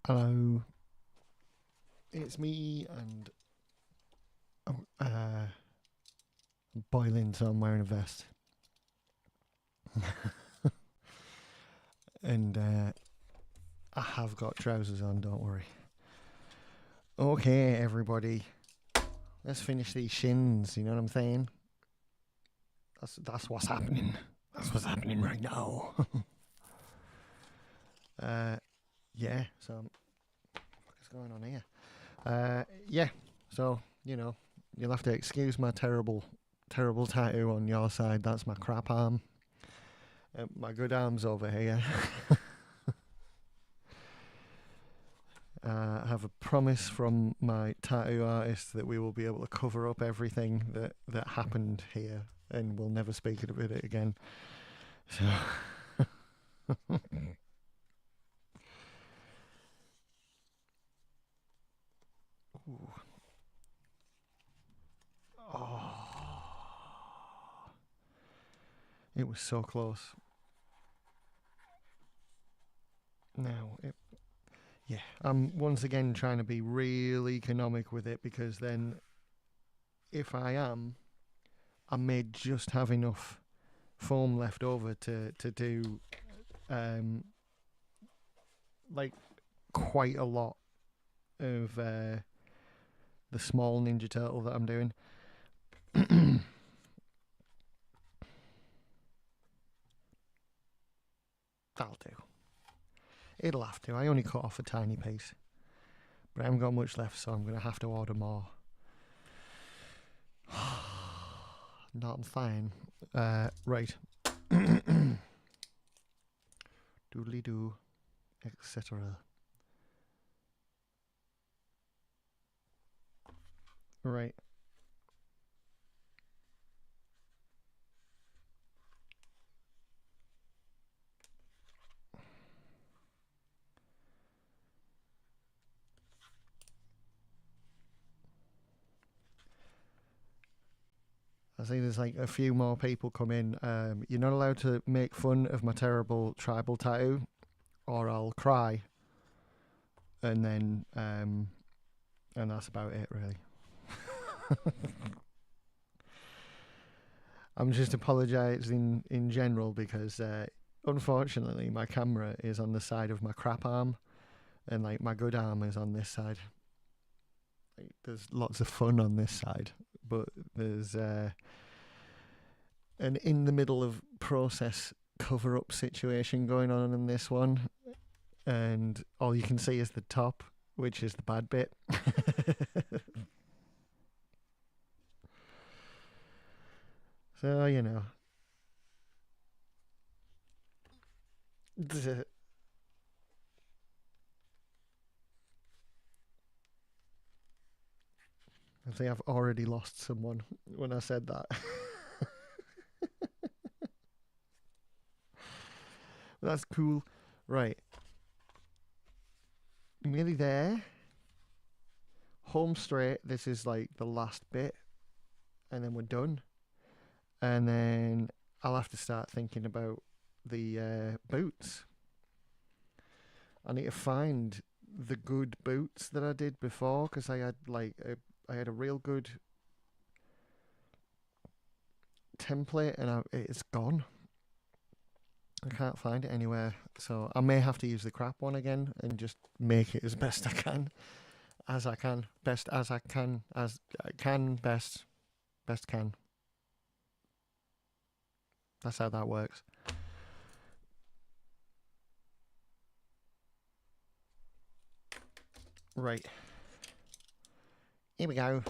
Hello, it's me, and I'm boiling, so I'm wearing a vest. And I have got trousers on, don't worry. Okay, everybody, let's finish these shins, you know what I'm saying? That's what's happening. That's what's happening right now. Yeah, so what's going on here? Yeah, so, you'll have to excuse my terrible tattoo on your side. That's my crap arm. My good arm's over here. I have a promise from my tattoo artist that we will be able to cover up everything that happened here, and we'll never speak about it again. So, ooh. Oh, it was so close. Now, yeah, I'm once again trying to be real economic with it, because then if I am, I may just have enough foam left over to do like quite a lot of the small Ninja Turtle that I'm doing. That'll do. It'll have to. I only cut off a tiny piece, but I haven't got much left, so I'm going to have to order more. Not fine. Right. Doodly doo, etc. Right. I see there's like a few more people come in. You're not allowed to make fun of my terrible tribal tattoo, or I'll cry. And then, and that's about it, really. I'm just apologising in general, because unfortunately my camera is on the side of my crap arm, and like my good arm is on this side. Like, there's lots of fun on this side, but there's an in the middle of process cover up situation going on in this one, and all you can see is the top, which is the bad bit. So, I think I've already lost someone when I said that. That's cool. Right. Nearly there. Home straight. This is like the last bit, and then we're done. And then I'll have to start thinking about the boots. I need to find the good boots that I did before, because I had a real good template, and it's gone. I can't find it anywhere, so I may have to use the crap one again and just make it as best I can, best as I can, as I can, best can. That's how that works. Right, here we go.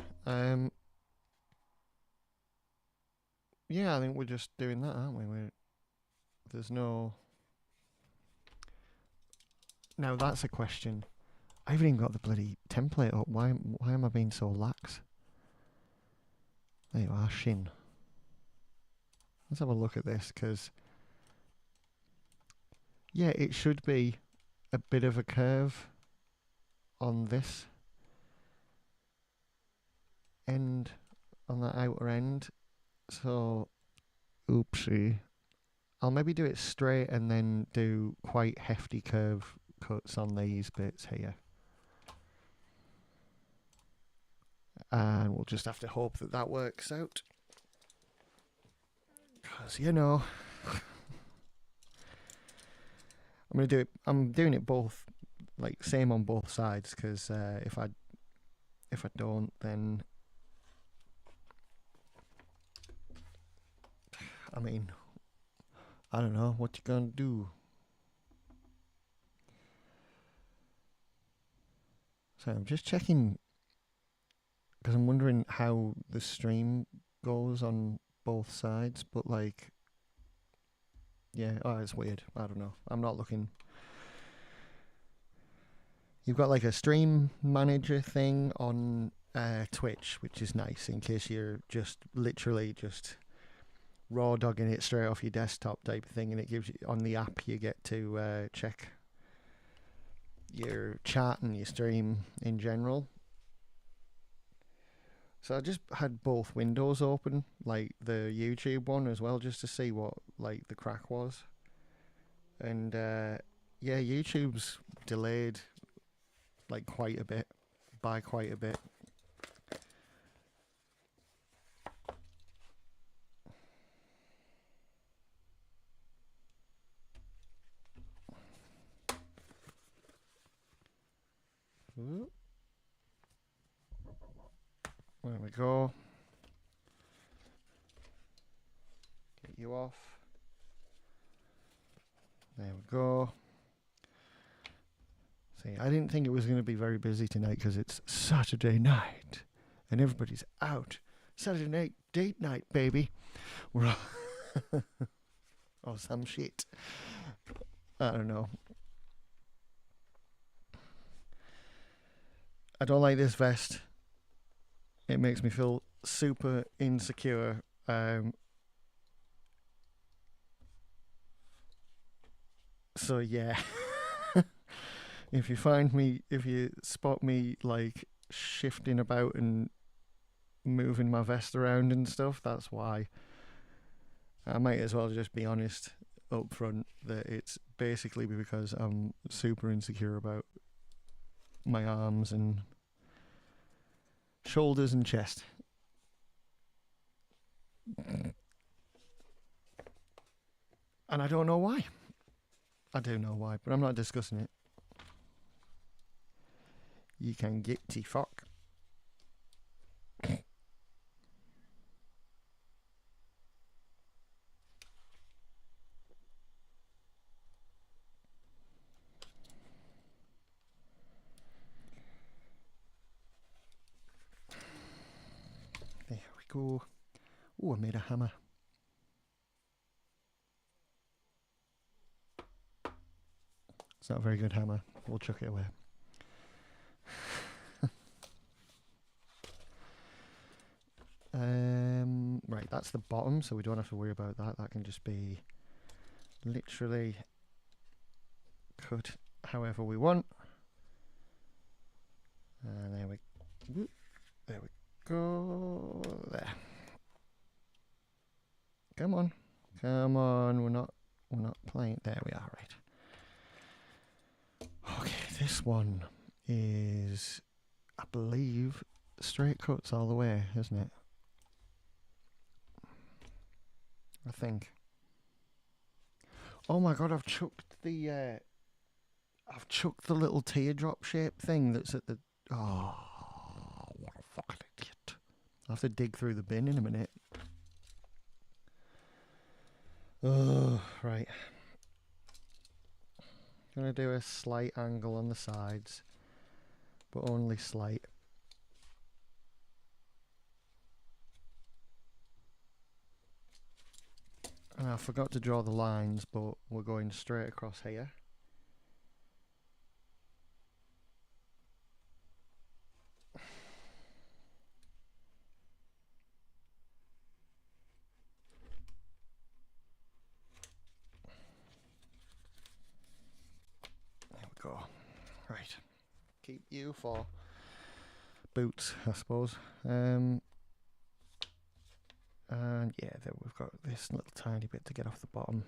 Yeah, I think we're just doing that, aren't we? There's no. Now that's a question. I haven't even got the bloody template up. Why am I being so lax? There you are, shin. Let's have a look at this, because yeah, it should be a bit of a curve on this end, on the outer end. So, oopsie. I'll maybe do it straight and then do quite hefty curve cuts on these bits here. And we'll just have to hope that that works out. Because, you know, I'm doing it both, like, same on both sides, because if I don't, then, I mean, I don't know what you're gonna do. So I'm just checking, because I'm wondering how the stream goes on both sides, but like, yeah, oh, it's weird. I don't know. I'm not looking. You've got like a stream manager thing on Twitch, which is nice in case you're just literally just raw dogging it straight off your desktop type of thing, and it gives you on the app you get to check your chat and your stream in general. So I just had both windows open, like the YouTube one as well, just to see what like the crack was. And yeah, YouTube's delayed like quite a bit, by quite a bit. Ooh. There we go. Get you off. There we go. See, I didn't think it was going to be very busy tonight because it's Saturday night and everybody's out. Saturday night, date night, baby. We're all or some shit. I don't know. I don't like this vest. It makes me feel super insecure. So yeah. If you spot me like shifting about and moving my vest around and stuff, that's why. I might as well just be honest up front that it's basically because I'm super insecure about my arms and shoulders and chest. And I don't know why. I do know why, but I'm not discussing it. You can get the fuck. There we go. Oh, I made a hammer. It's not a very good hammer. We'll chuck it away. Right, that's the bottom, so we don't have to worry about that. That can just be literally cut however we want. And there we go. There. Come on. Come on. We're not playing. There we are, right. Okay, this one is, I believe, straight cuts all the way, isn't it? I think. Oh my god, I've chucked the little teardrop shape thing that's at the... Oh, what a fucking idiot. I'll have to dig through the bin in a minute. Oh, right. I'm going to do a slight angle on the sides, but only slight. And I forgot to draw the lines, but we're going straight across here. There we go. Right. Keep you for boots, I suppose. And yeah, then we've got this little tiny bit to get off the bottom.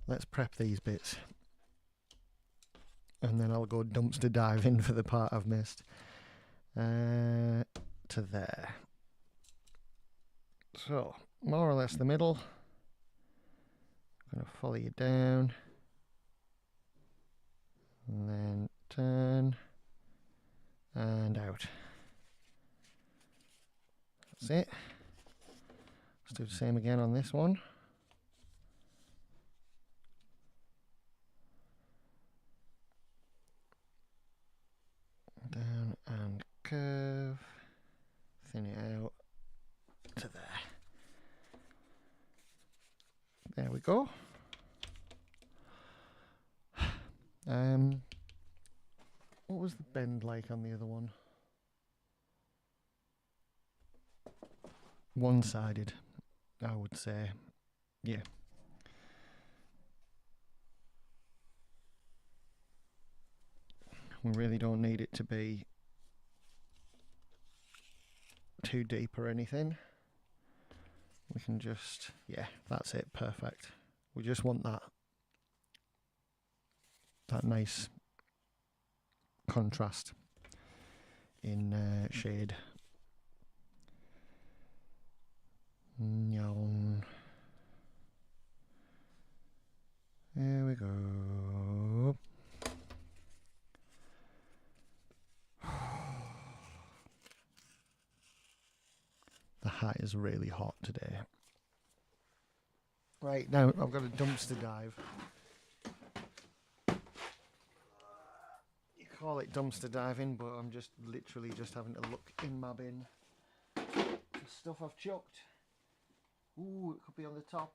let's prep these bits. And then I'll go dumpster diving for the part I've missed. To there. So, more or less the middle. I'm going to follow you down. And then turn. And out. That's it. Let's do the same again on this one. Down and curve. Thin it out to there. There we go. What was the bend like on the other one? One-sided, I would say. Yeah. We really don't need it to be too deep or anything. We can just, yeah, that's it, perfect. We just want that nice contrast in shade. Nyan. There we go. The hat is really hot today. Right, now I've got a dumpster dive. You call it dumpster diving, but I'm just literally just having to look in my bin. The stuff I've chucked. Ooh, it could be on the top.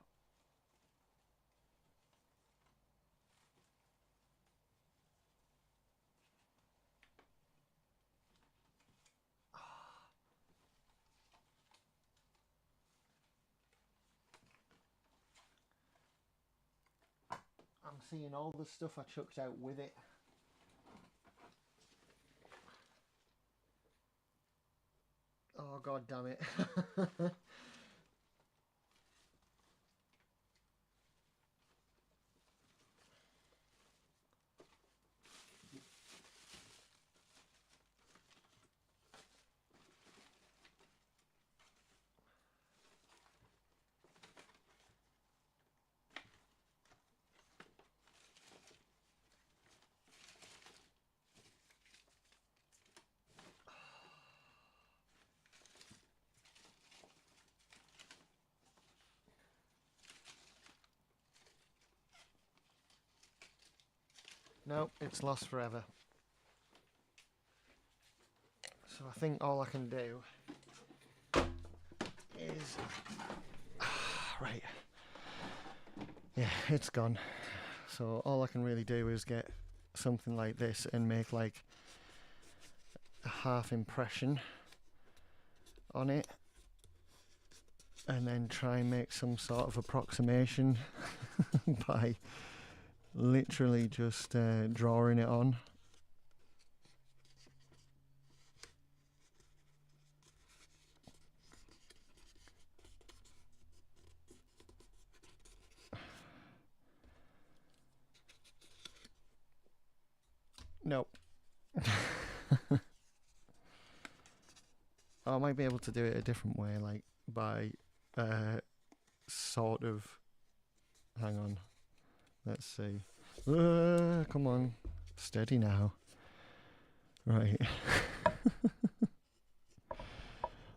I'm seeing all the stuff I chucked out with it. Oh, god damn it. Nope, it's lost forever. So I think all I can do is... right. Yeah, it's gone. So all I can really do is get something like this and make like a half impression on it. And then try and make some sort of approximation by literally just drawing it on. Nope. I might be able to do it a different way, like by sort of... Hang on. Let's see. Come on. Steady now. Right. I'm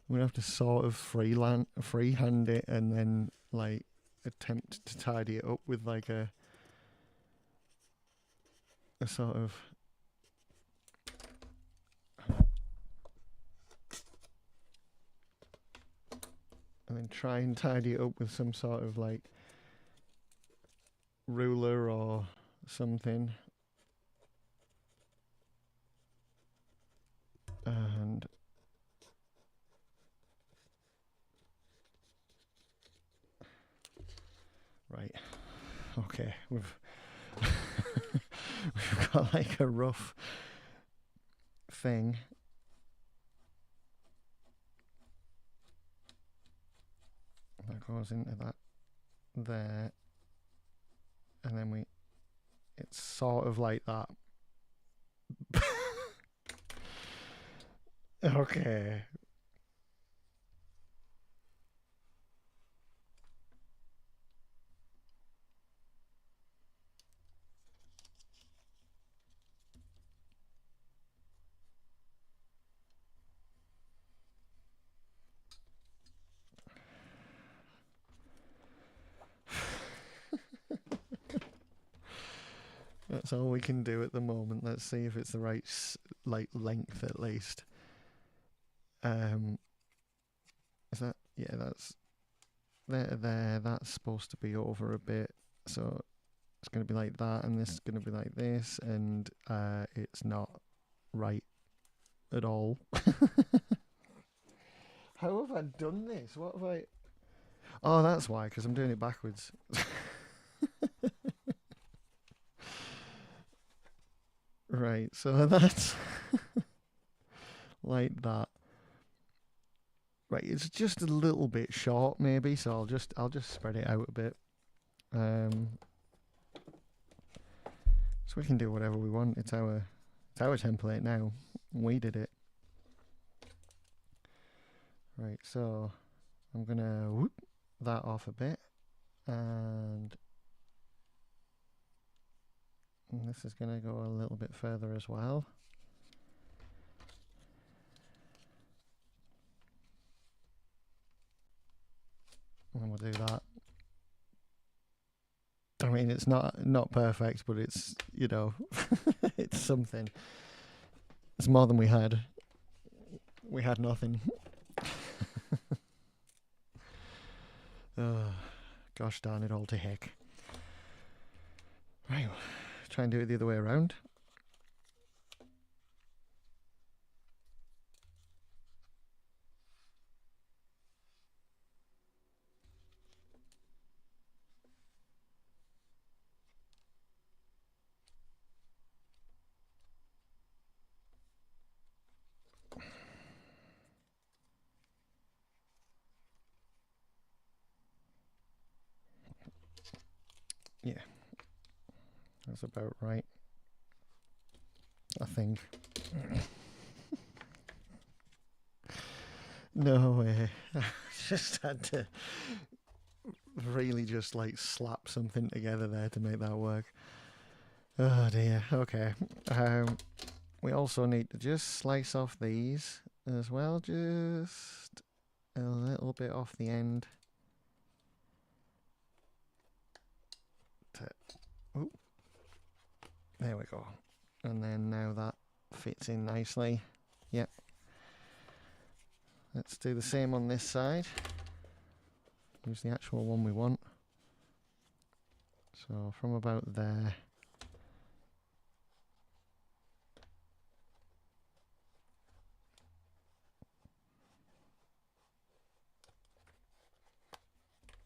gonna have to sort of freehand it and then like attempt to tidy it up with like a sort of... and then try and tidy it up with some sort of like ruler or something. And right, okay, we've we've got like a rough thing. That goes into that there, and sort of like that. Okay. That's all we can do at the moment. Let's see if it's the right like length at least. Is that, yeah, that's there. That's supposed to be over a bit, so it's going to be like that, and this is going to be like this, and it's not right at all. How have I done this? What have I? Oh, that's why, because I'm doing it backwards. Right, so that's like that. Right, it's just a little bit short, maybe. So I'll just spread it out a bit. So we can do whatever we want. It's our template now. We did it. Right, so I'm gonna whoop that off a bit, and this is gonna go a little bit further as well. And we'll do that. I mean, it's not perfect, but it's, you know, it's something. It's more than we had. We had nothing. Oh, gosh darn it all to heck. Right, try and do it the other way around. Yeah, that's about right, I think. No way. I just had to really just like slap something together there to make that work. Oh dear. Okay. We also need to just slice off these as well, just a little bit off the end. Ooh. There we go. And then now that fits in nicely. Yep. Let's do the same on this side. Use the actual one we want. So from about there.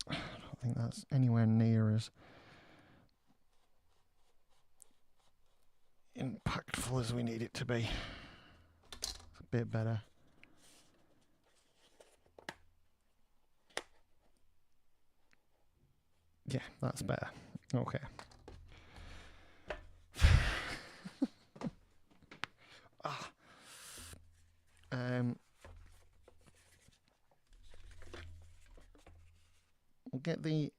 I don't think that's anywhere near as impactful as we need it to be. It's a bit better. Yeah, that's better. Okay. We'll get the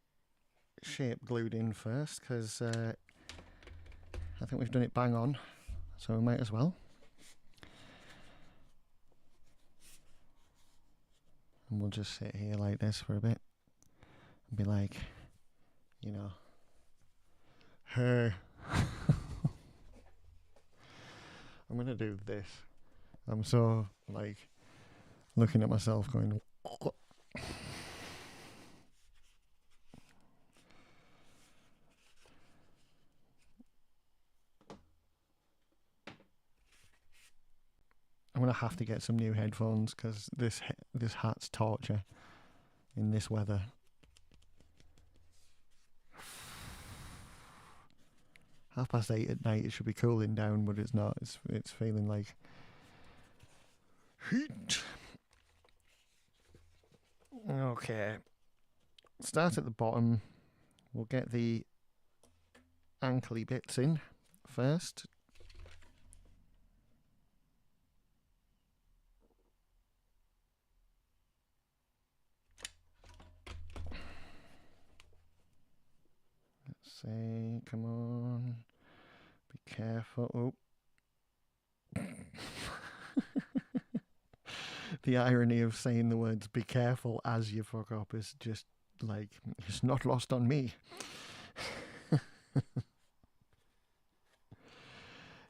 shape glued in first, because I think we've done it bang on, so we might as well. And we'll just sit here like this for a bit and be like, you know, hey. I'm gonna do this. I'm so like looking at myself going, I'm gonna have to get some new headphones, because this hat's torture in this weather. 8:30 at night. It should be cooling down, but it's not. It's feeling like heat. Okay. Start at the bottom. We'll get the ankly bits in first. Let's see, come on, be careful. Oh. The irony of saying the words "be careful" as you fuck up is just like, it's not lost on me.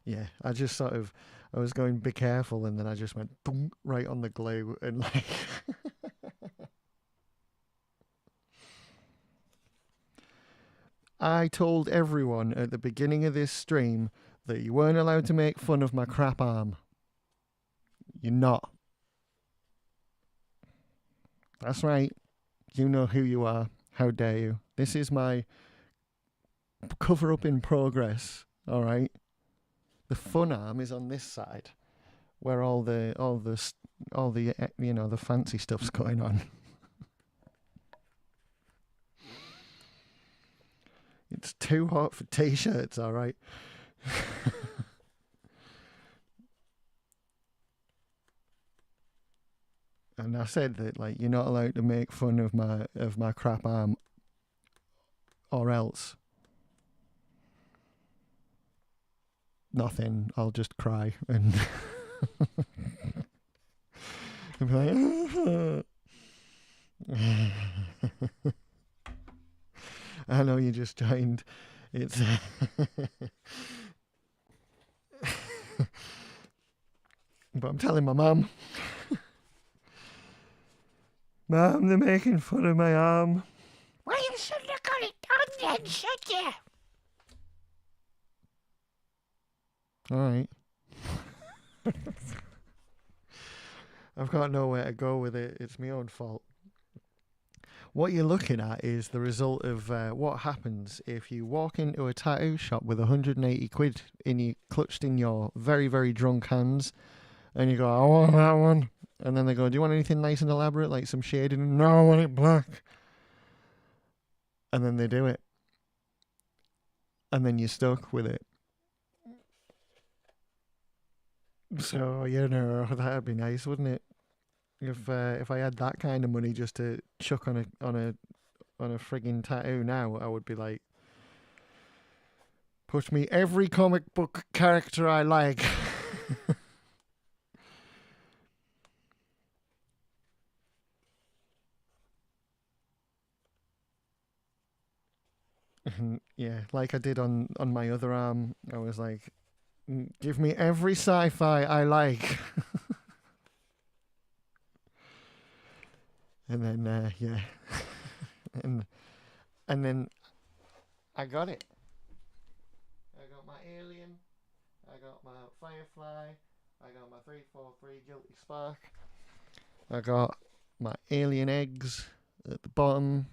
Yeah, I just sort of, I was going "be careful" and then I just went boom right on the glue and like. I told everyone at the beginning of this stream that you weren't allowed to make fun of my crap arm. You're not. That's right. You know who you are. How dare you? This is my cover up in progress. All right. The fun arm is on this side, where all the the fancy stuff's going on. It's too hot for t-shirts. All right. And I said that, like, you're not allowed to make fun of my crap arm, or else nothing. I'll just cry and be like, I know you just joined. It's but I'm telling my mum. Mum, they're making fun of my arm. Well, you shouldn't have got it done then, should you? Alright. I've got nowhere to go with it. It's my own fault. What you're looking at is the result of what happens if you walk into a tattoo shop with 180 quid clutched in your very, very drunk hands, and you go, I want that one. And then they go, do you want anything nice and elaborate, like some shading? No, I want it black. And then they do it. And then you're stuck with it. So, you know, that'd be nice, wouldn't it? If I had that kind of money just to chuck on a frigging tattoo now, I would be like, put me every comic book character I like. Yeah, like I did on my other arm. I was like, give me every sci-fi I like. And then yeah, and then I got it. I got my Alien. I got my Firefly. I got my 343 Guilty Spark. I got my alien eggs at the bottom.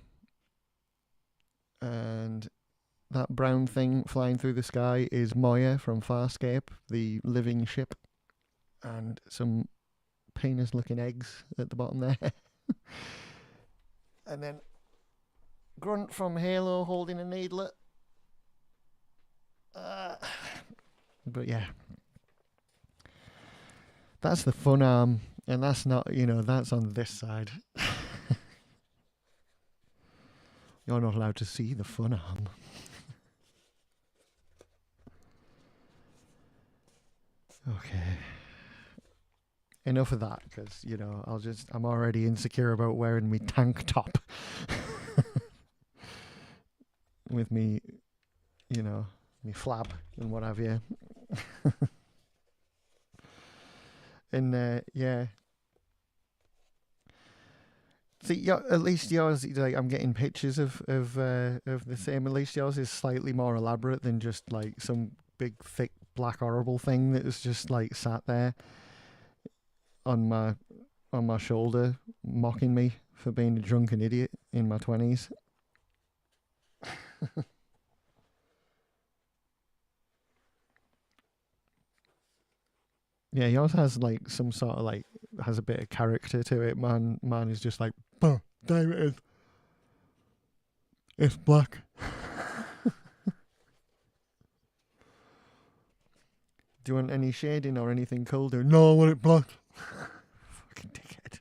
And that brown thing flying through the sky is Moya from Farscape, the living ship. And some penis-looking eggs at the bottom there. And then Grunt from Halo holding a needlet. But yeah. That's the fun arm. And that's not, that's on this side. You're not allowed to see the fun arm. Okay. Enough of that, because, I'm already insecure about wearing me tank top. With me, me flab and what have you. And, yeah. See, at least yours, like, I'm getting pictures of the same. At least yours is slightly more elaborate than just, like, some big, thick, black, horrible thing that was just, like, sat there on my shoulder, mocking me for being a drunken idiot in my 20s. Yeah, yours has like some sort of like has a bit of character to it. Mine is just like, oh, damn it, it's black. Do you want any shading or anything colder? No, I want it black. Fucking dickhead.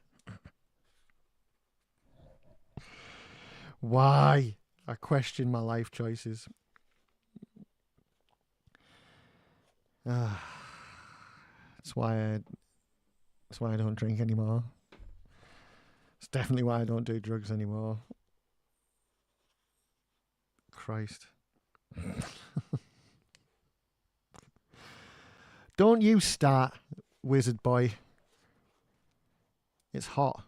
Why? I question my life choices. That's why I don't drink anymore. It's definitely why I don't do drugs anymore. Christ. Don't you start, wizard boy. It's hot.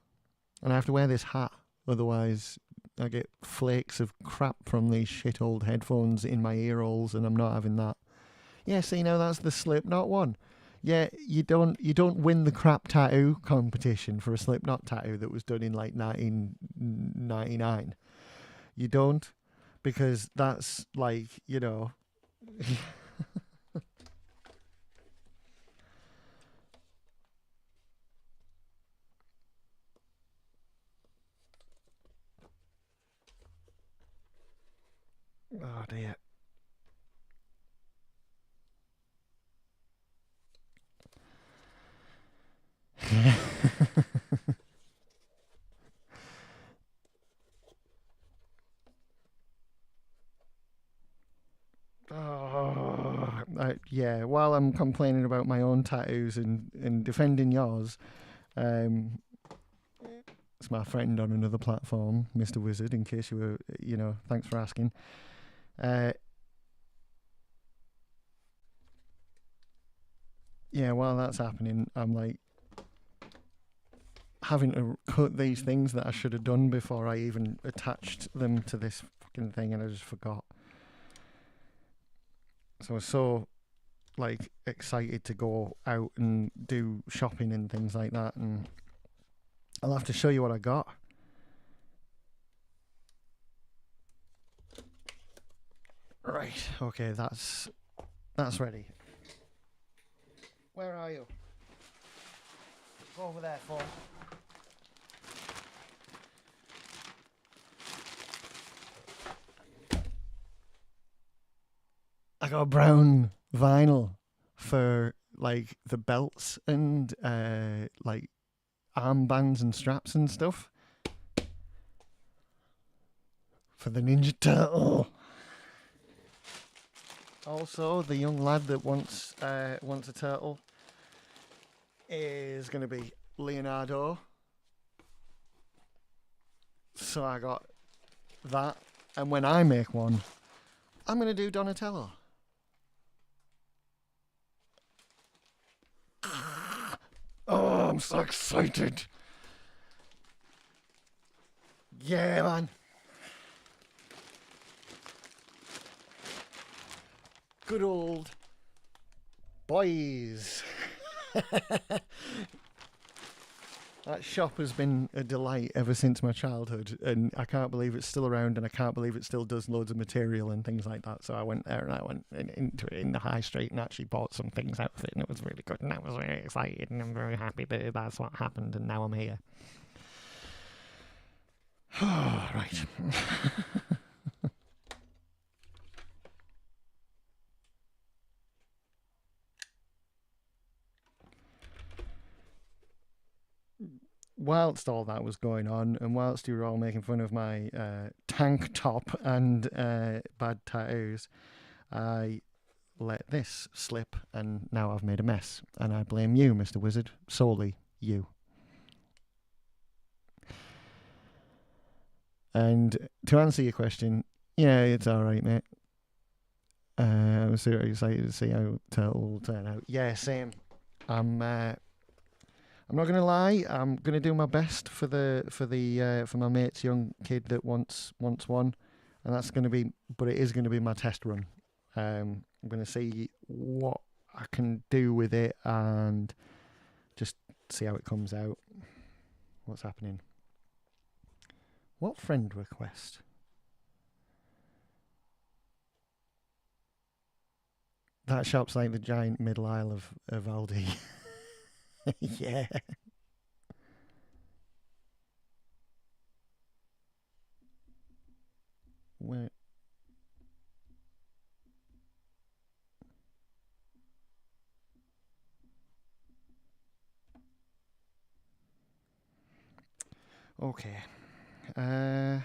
And I have to wear this hat. Otherwise, I get flakes of crap from these shit old headphones in my ear holes, and I'm not having that. Yeah, see, now that's the Slipknot one. Yeah, you don't win the crap tattoo competition for a Slipknot tattoo that was done in like 1999. You don't, because that's like, you know. Oh dear. Yeah, while I'm complaining about my own tattoos and defending yours, it's my friend on another platform, Mr. Wizard, in case you were, thanks for asking. Yeah, while that's happening, I'm like having to cut these things that I should have done before I even attached them to this fucking thing, and I just forgot. So I was so like excited to go out and do shopping and things like that, and I'll have to show you what I got. Right, okay, that's ready. Where are you? Go over there, phone. I got brown vinyl for like the belts and like armbands and straps and stuff for the Ninja Turtle. Also, the young lad that wants a turtle is going to be Leonardo. So I got that, and when I make one, I'm going to do Donatello. Oh, I'm so excited. Yeah, man. Good old boys. That shop has been a delight ever since my childhood, and I can't believe it's still around, and I can't believe it still does loads of material and things like that. So I went there and I went into it in the high street and actually bought some things out of it, and it was really good, and I was very excited, and I'm very happy that that's what happened, and now I'm here. Right. Whilst all that was going on, and whilst you were all making fun of my tank top and bad tattoos, I let this slip, and now I've made a mess. And I blame you, Mr. Wizard, solely you. And to answer your question, yeah, it's alright, mate. I'm super excited to see how it will turn out. Yeah, same. I'm not gonna lie. I'm gonna do my best for my mate's young kid that wants one, and that's gonna be. But it is gonna be my test run. I'm gonna see what I can do with it and just see how it comes out. What's happening? What friend request? That shop's like the giant middle aisle of Aldi. Yeah. Where? Okay. Right.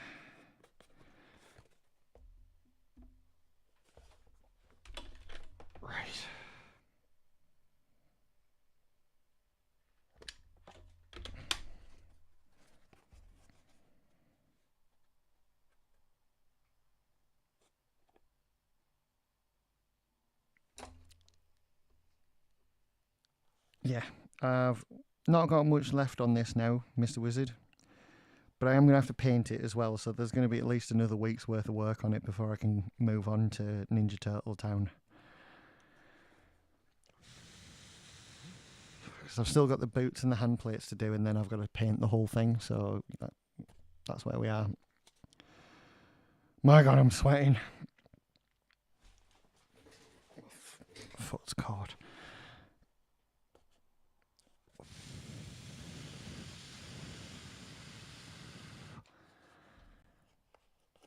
Yeah. I've not got much left on this now, Mr. Wizard. But I am going to have to paint it as well, so there's going to be at least another week's worth of work on it before I can move on to Ninja Turtle Town. Because I've still got the boots and the hand plates to do, and then I've got to paint the whole thing, so that's where we are. My God, I'm sweating. Foot's caught.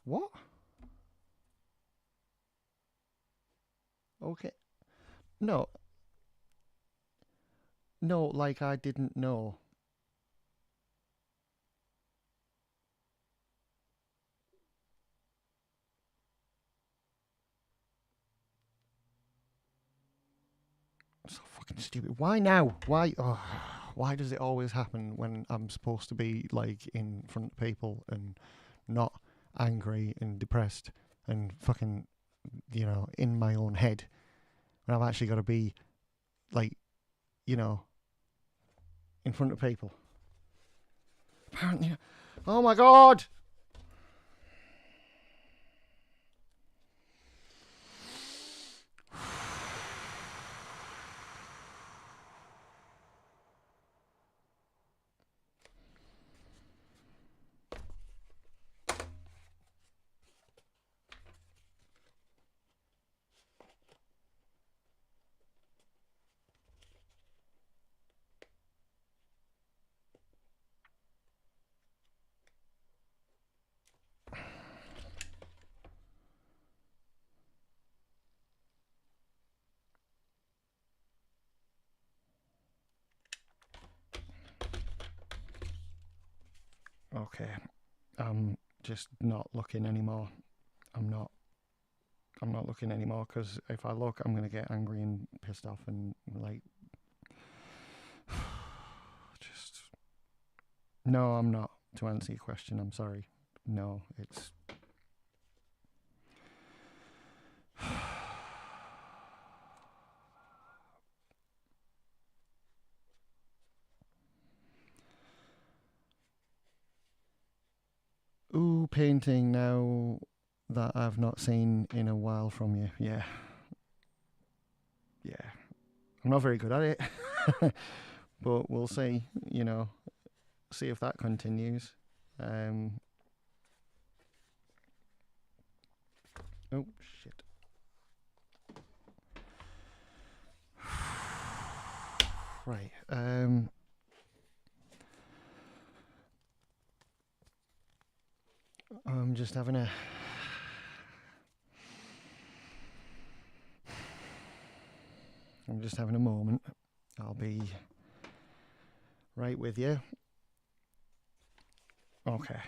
What? Okay. No. No, like I didn't know. So fucking stupid. Why now? Why? Oh, why does it always happen when I'm supposed to be like in front of people and not angry and depressed and fucking, in my own head? When I've actually got to be like, in front of people. Apparently. Oh my God! Okay. I'm just not looking anymore. I'm not. I'm not looking anymore because if I look, I'm gonna get angry and pissed off and like. Just no, I'm not. To answer your question, I'm sorry. No, it's. Ooh, painting now that I've not seen in a while from you. Yeah. Yeah. I'm not very good at it. But we'll see, see if that continues. Oh, shit. Right. I'm just having a. I'm just having a moment. I'll be right with you. Okay.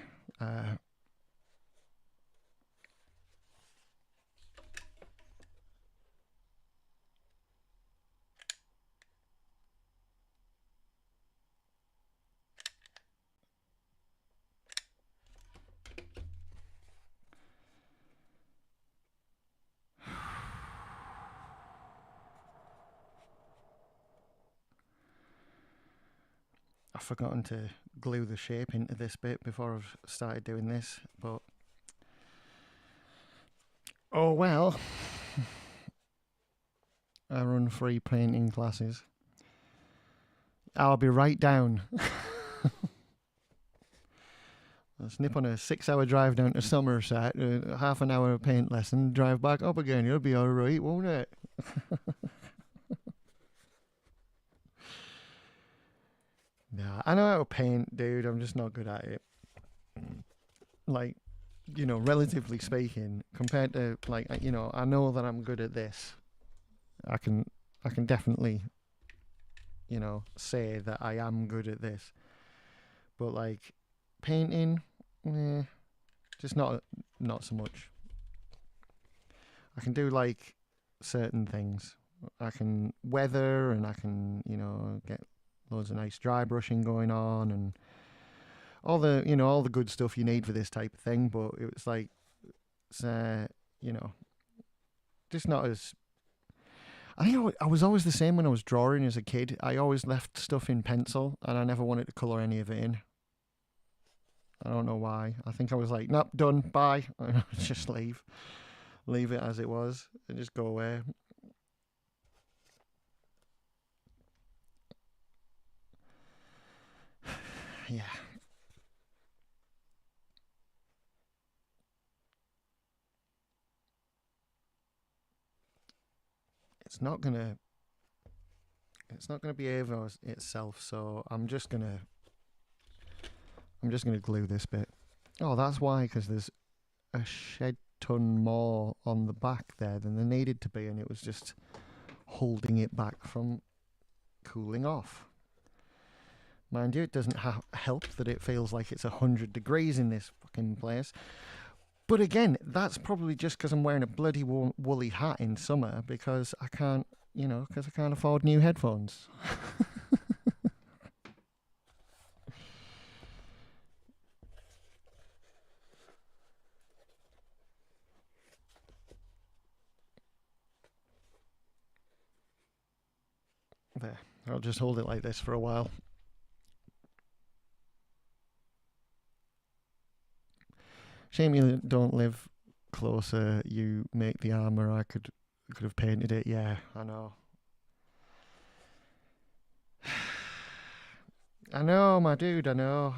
I've forgotten to glue the shape into this bit before I've started doing this, but oh well. I run free painting classes. I'll be right down. I'll snip on a 6-hour drive down to Somerset, half an hour paint lesson, drive back up again. You'll be alright, won't it? Nah, I know how to paint, dude. I'm just not good at it. Like, relatively speaking, compared to like, I know that I'm good at this. I can definitely, say that I am good at this. But like, Painting, just not so much. I can do like certain things. I can weather, and I can get loads of nice dry brushing going on, and all the good stuff you need for this type of thing. But it was like it's just not as. I think I was always the same when I was drawing as a kid. I always left stuff in pencil, and I never wanted to colour any of it in. I don't know why. I think I was like, nope, done, bye. And just leave it as it was, and just go away. Yeah. It's not gonna behave as itself, so I'm just gonna glue this bit. Oh, that's why, because there's a shed ton more on the back there than there needed to be, and it was just holding it back from cooling off. Mind you, it doesn't help that it feels like it's 100 degrees in this fucking place. But again, that's probably just because I'm wearing a bloody woolly hat in summer, because I can't afford new headphones. There, I'll just hold it like this for a while. Shame you don't live closer. You make the armour. I could have painted it. Yeah, I know. I know, my dude. I know.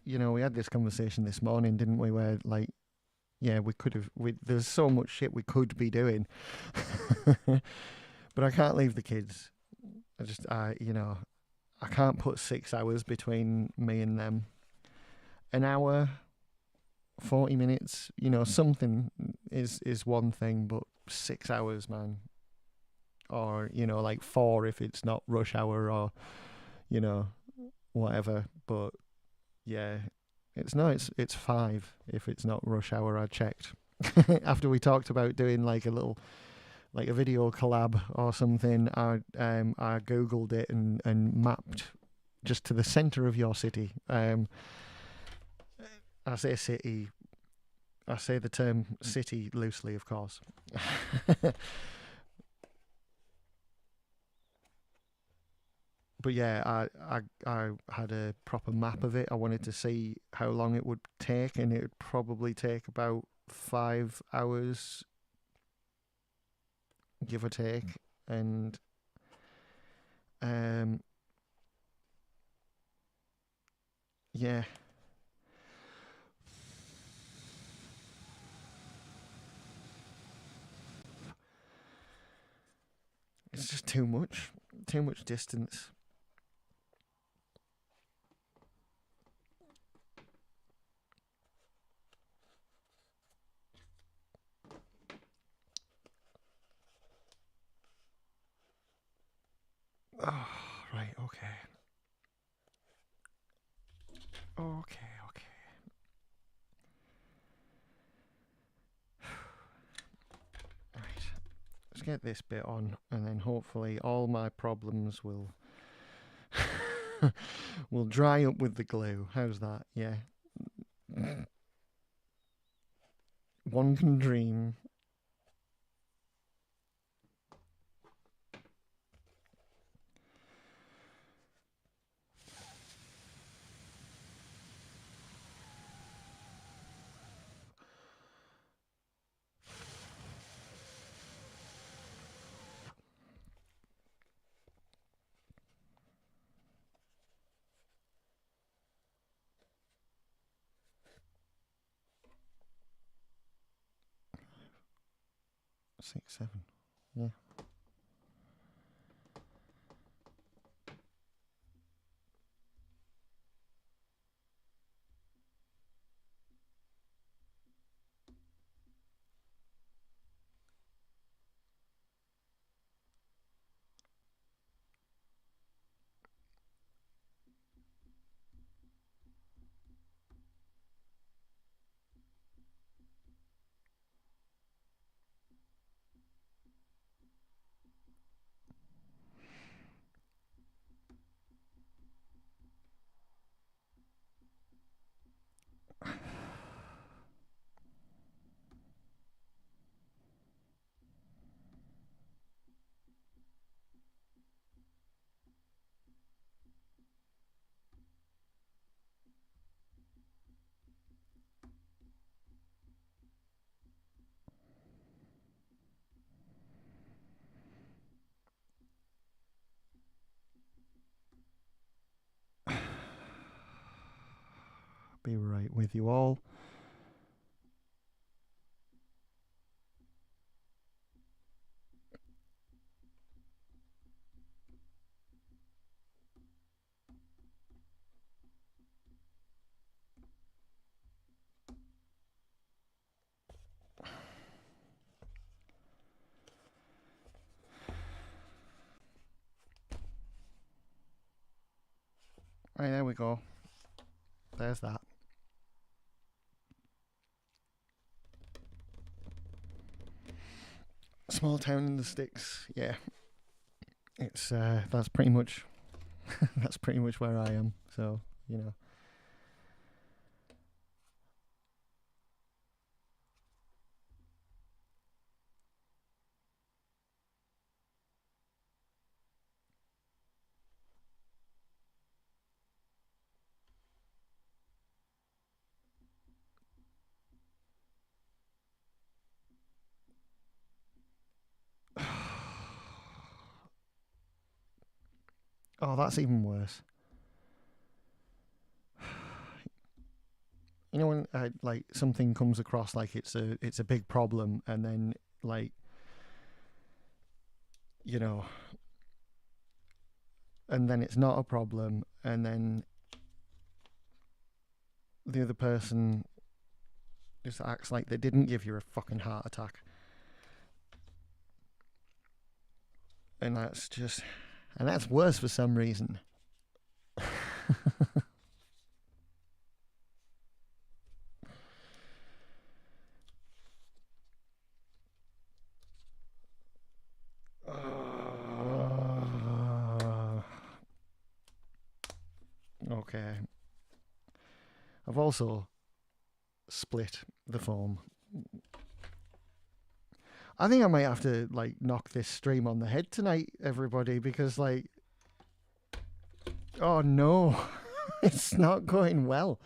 We had this conversation this morning, didn't we? Where we could have. There's so much shit we could be doing, but I can't leave the kids. I can't put 6 hours between me and them. An hour, 40 minutes, something is one thing, but 6 hours, man. Or, like 4 if it's not rush hour, or, whatever. But yeah, it's 5 if it's not rush hour. I checked after we talked about doing like a video collab or something. I googled it and mapped just to the center of your city. I say city. I say the term city loosely, of course. But yeah, I had a proper map of it. I wanted to see how long it would take, and it would probably take about 5 hours, give or take. And yeah. It's just too much distance. Oh, right, okay. Okay. Right. Let's get this bit on, and then hopefully all my problems will will dry up with the glue. How's that? Yeah. One can dream. Six, 7. Yeah. with you all. Right, there we go. There's that. Small town in the sticks. Yeah, it's that's pretty much that's pretty much where I am. So you know. Oh, that's even worse. You know when like something comes across like it's a big problem, and then like you know, and then it's not a problem, and then the other person just acts like they didn't give you a fucking heart attack, and that's worse for some reason. Okay. I've also split the foam. I think I might have to like knock this stream on the head tonight, everybody, because like, oh no, it's not going well.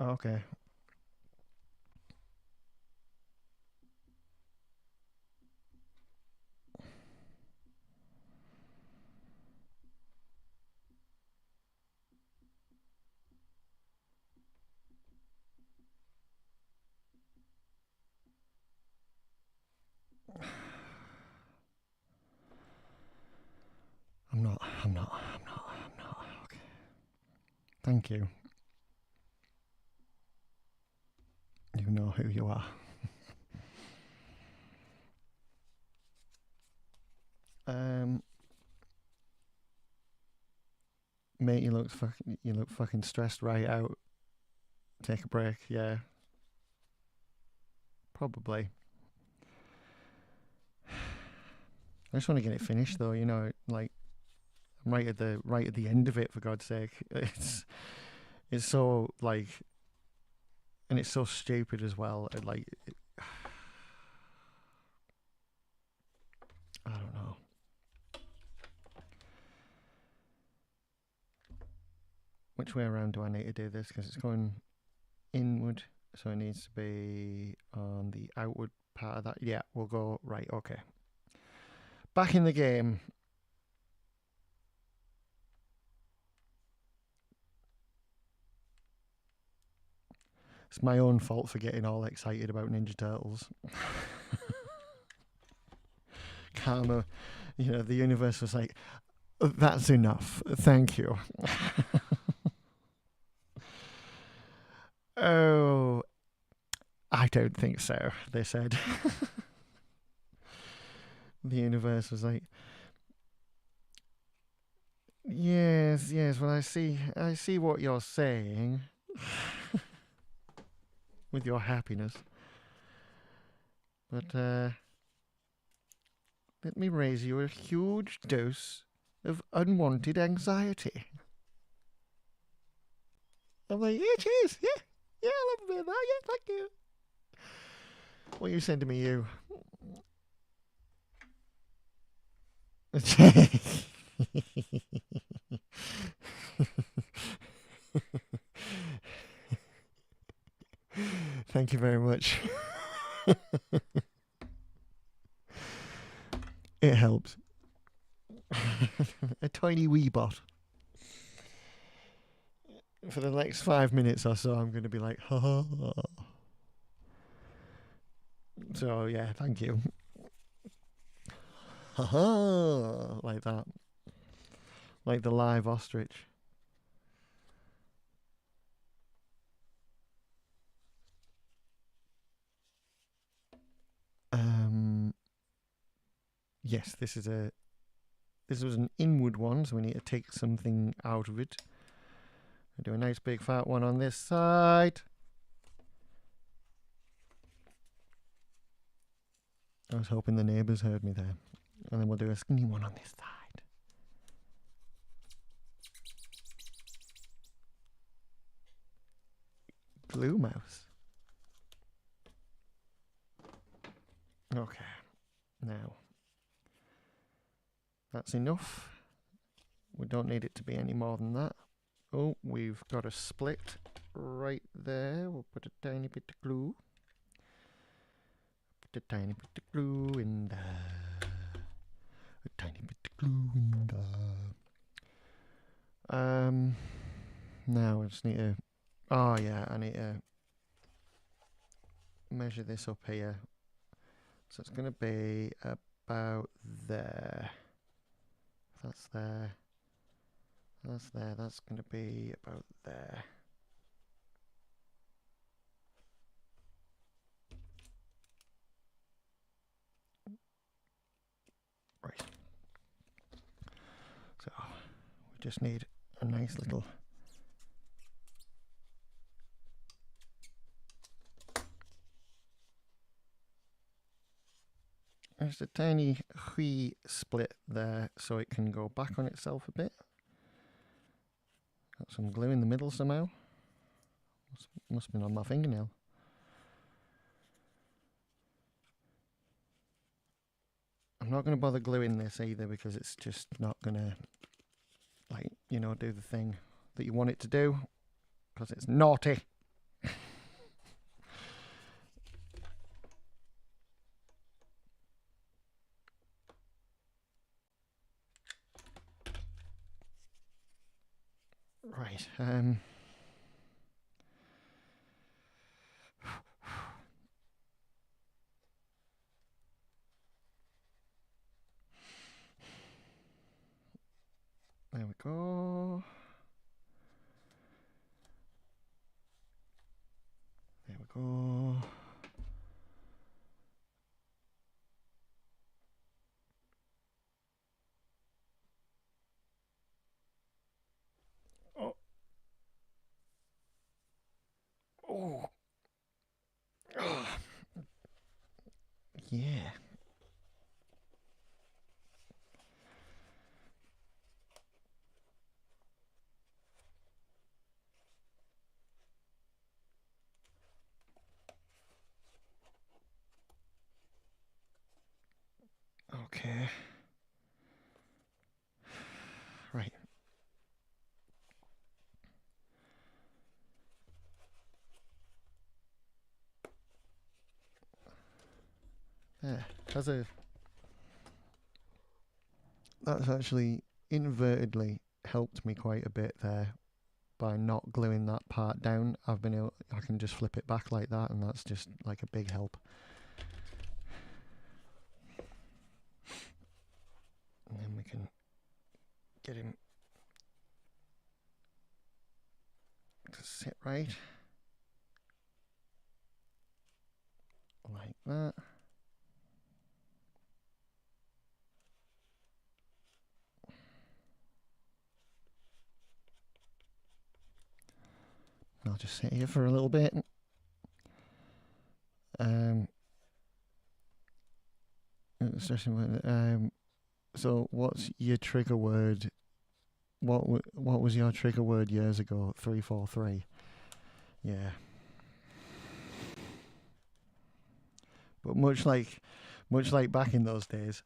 Okay. I'm not. Okay. Thank you. You know who you are. Mate, you look fucking stressed right out. Take a break, yeah. Probably. I just want to get it finished though, you know, like I'm right at the end of it, for God's sake. It's so like, and it's so stupid as well. And like I don't know. Which way around do I need to do this? Because it's going inward, so it needs to be on the outward part of that. Yeah, we'll go right. Okay. Back in the game. It's my own fault for getting all excited about Ninja Turtles. Karma, you know, the universe was like, that's enough. Thank you. Oh, I don't think so, they said. The universe was like, yes, well, I see what you're saying. With your happiness. But, let me raise you a huge dose of unwanted anxiety. I'm like, yeah, cheers, yeah, I love a bit of that, yeah, thank you. What are you sending me, you? Thank you very much. It helps. A tiny wee bot. For the next 5 minutes or so, I'm going to be like, ha ha. So, yeah, thank you. Ha ha. Like that. Like the live ostrich. Yes, this was an inward one, so we need to take something out of it. I'll do a nice big fat one on this side. I was hoping the neighbours heard me there. And then we'll do a skinny one on this side. Glue mouse. Okay, now that's enough. We don't need it to be any more than that. Oh, we've got a split right there. We'll put a tiny bit of glue. Put a tiny bit of glue in there. A tiny bit of glue in there. Now I just need to. Oh yeah, I need to measure this up here. So it's going to be about there. That's there. That's there. That's going to be about there. Right. So we just need a nice little. There's a tiny wee split there so it can go back on itself a bit. Got some glue in the middle somehow. Must have been on my fingernail. I'm not going to bother gluing this either because it's just not going to, like, you know, do the thing that you want it to do because it's naughty. Right, there we go. There we go. Oh. Oh. Oh. Yeah. Okay. Right. There. That's actually inadvertently helped me quite a bit there by not gluing that part down. I can just flip it back like that, and that's just like a big help. And then we can get him to sit right. Like that. I'll just sit here for a little bit. So what's your trigger word? What was your trigger word years ago? 343. Yeah. But much like back in those days,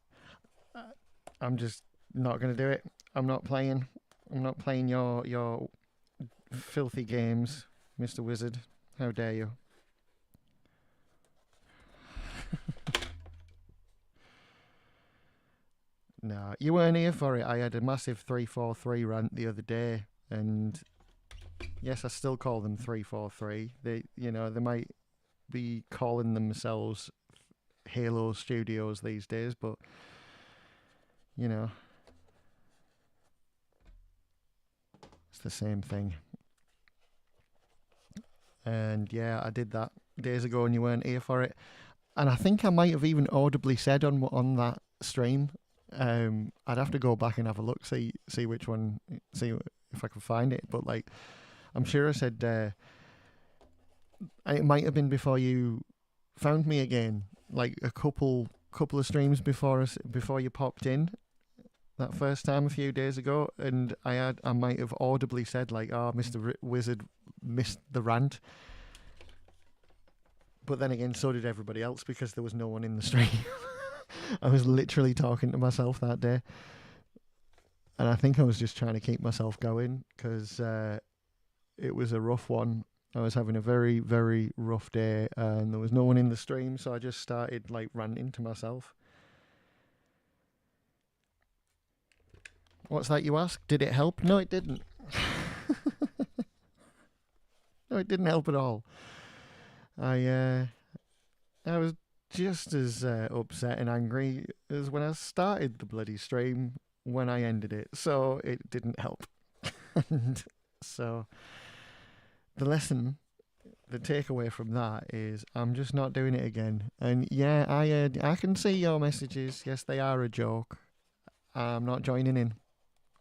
I'm just not going to do it. I'm not playing your filthy games, Mr. Wizard. How dare you? No, you weren't here for it. I had a massive 343 rant the other day, and yes, I still call them 343. They might be calling themselves Halo Studios these days, but you know, it's the same thing. And yeah, I did that days ago, and you weren't here for it. And I think I might have even audibly said on that stream. I'd have to go back and have a look, see which one, see if I can find it. But like, I'm sure I said it might have been before you found me again, like a couple of streams before you popped in that first time a few days ago, and I might have audibly said like, "Oh, Mr. Wizard missed the rant." But then again, so did everybody else because there was no one in the stream. I was literally talking to myself that day. And I think I was just trying to keep myself going because it was a rough one. I was having a very, very rough day and there was no one in the stream. So I just started like ranting to myself. What's that, you ask? Did it help? No, it didn't. No, it didn't help at all. I was just as upset and angry as when I started the bloody stream when I ended it, so it didn't help. And so the takeaway from that is I'm just not doing it again. And yeah, I can see your messages. Yes, they are a joke. I'm not joining in.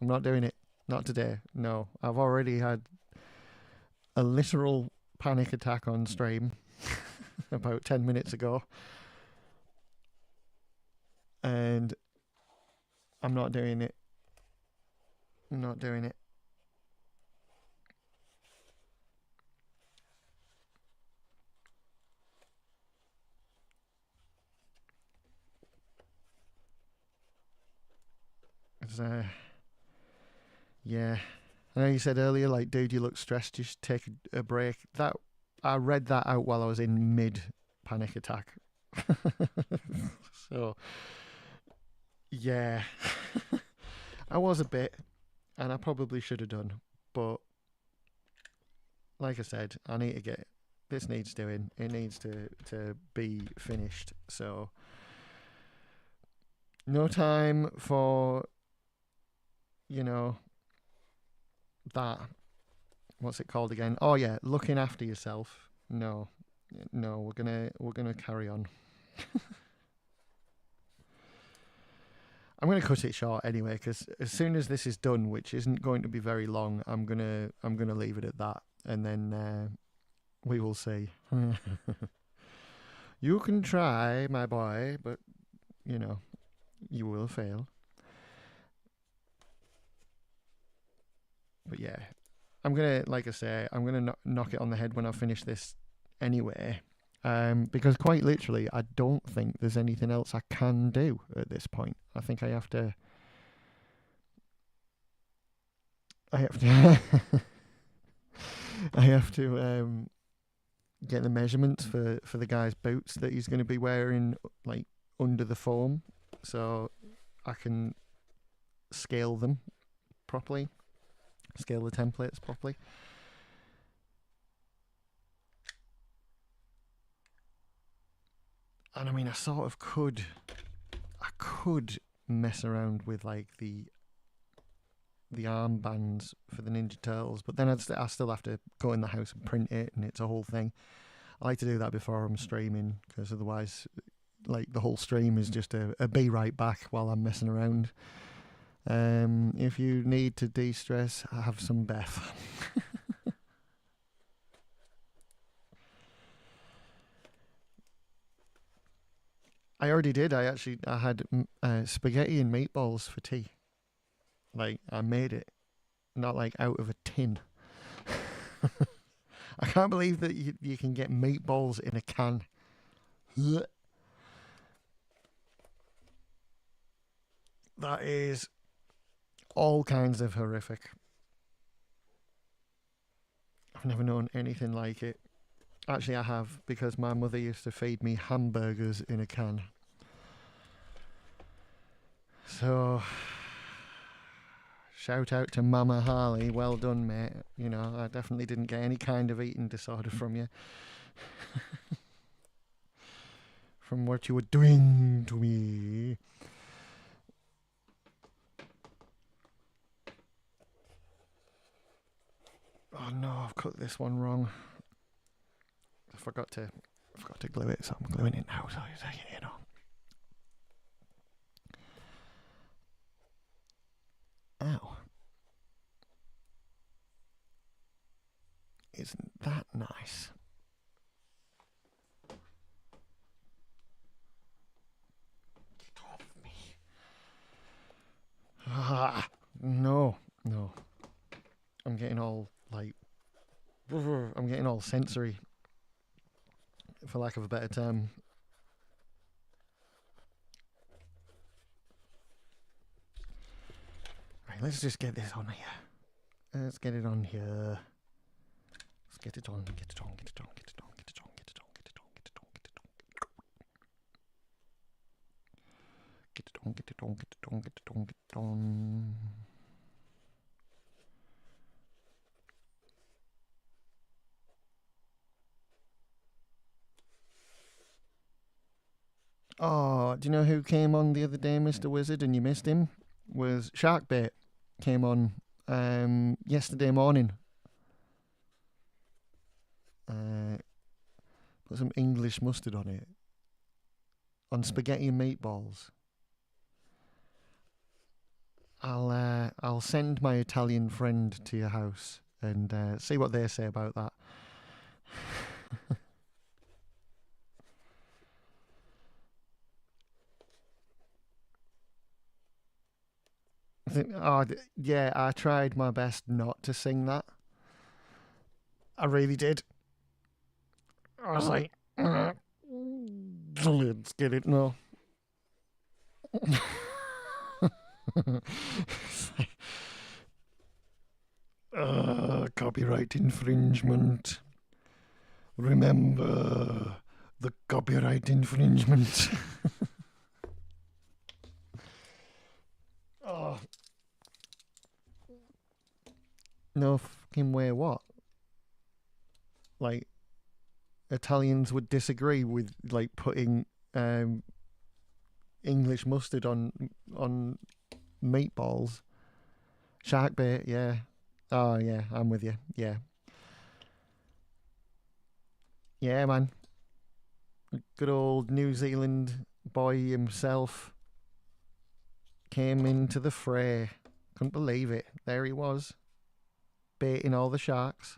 I'm not doing it. Not today. No, I've already had a literal panic attack on stream about 10 minutes ago. And I'm not doing it. I'm not doing it. It's, yeah. I know you said earlier, like, dude, you look stressed. You should take a break. That I read that out while I was in mid panic attack. So, yeah, I was a bit, and I probably should have done, but like I said, I need to get this needs doing. It needs to be finished. So, no time for that. What's it called again? Oh yeah, looking after yourself. No, we're gonna carry on. I'm gonna cut it short anyway, because as soon as this is done, which isn't going to be very long, I'm gonna leave it at that, and then we will see. You can try, my boy, but you will fail. But yeah, I'm gonna, like I say, I'm gonna knock it on the head when I finish this anyway. Because quite literally, I don't think there's anything else I can do at this point. I think I have to. I have to get the measurements for the guy's boots that he's going to be wearing, like under the foam, so I can scale them properly, scale the templates properly. And I mean, I could mess around with like the armbands for the Ninja Turtles, but then I still have to go in the house and print it, and it's a whole thing. I like to do that before I'm streaming, because otherwise, like, the whole stream is just a be right back while I'm messing around. If you need to de-stress, have some Beth. I already did. I had spaghetti and meatballs for tea. Like, I made it, not like out of a tin. I can't believe that you can get meatballs in a can. That is all kinds of horrific. I've never known anything like it. Actually, I have, because my mother used to feed me hamburgers in a can. So, shout out to Mama Harley. Well done, mate. You know, I definitely didn't get any kind of eating disorder from you. From what you were doing to me. Oh no, I've cut this one wrong. I forgot to glue it, so I'm gluing it now. So you know. Ow. Isn't that nice? Get off me. Ah, no. I'm getting all, like, I'm getting all sensory, for lack of a better term. Right, let's just get this on here. Let's get it on here. Let's get it on, get it on, get it on, get it on, get it on, get it on, get it on, get it on, get it on. Get it on, get it on, get it on, get it on, get it on. Oh, do you know who came on the other day, Mr. Wizard, and you missed him? Was Sharkbait. Came on yesterday morning. Put some English mustard on it. On spaghetti and meatballs. I'll send my Italian friend to your house and see what they say about that. Yeah, I tried my best not to sing that. I really did. I was like, let's get it now. Copyright infringement. Remember the copyright infringement. Oh. No fucking way, what? Like, Italians would disagree with, like, putting English mustard on meatballs. Shark bait, yeah. Oh, yeah, I'm with you. Yeah. Yeah, man. Good old New Zealand boy himself came into the fray. Couldn't believe it. There he was, baiting all the sharks.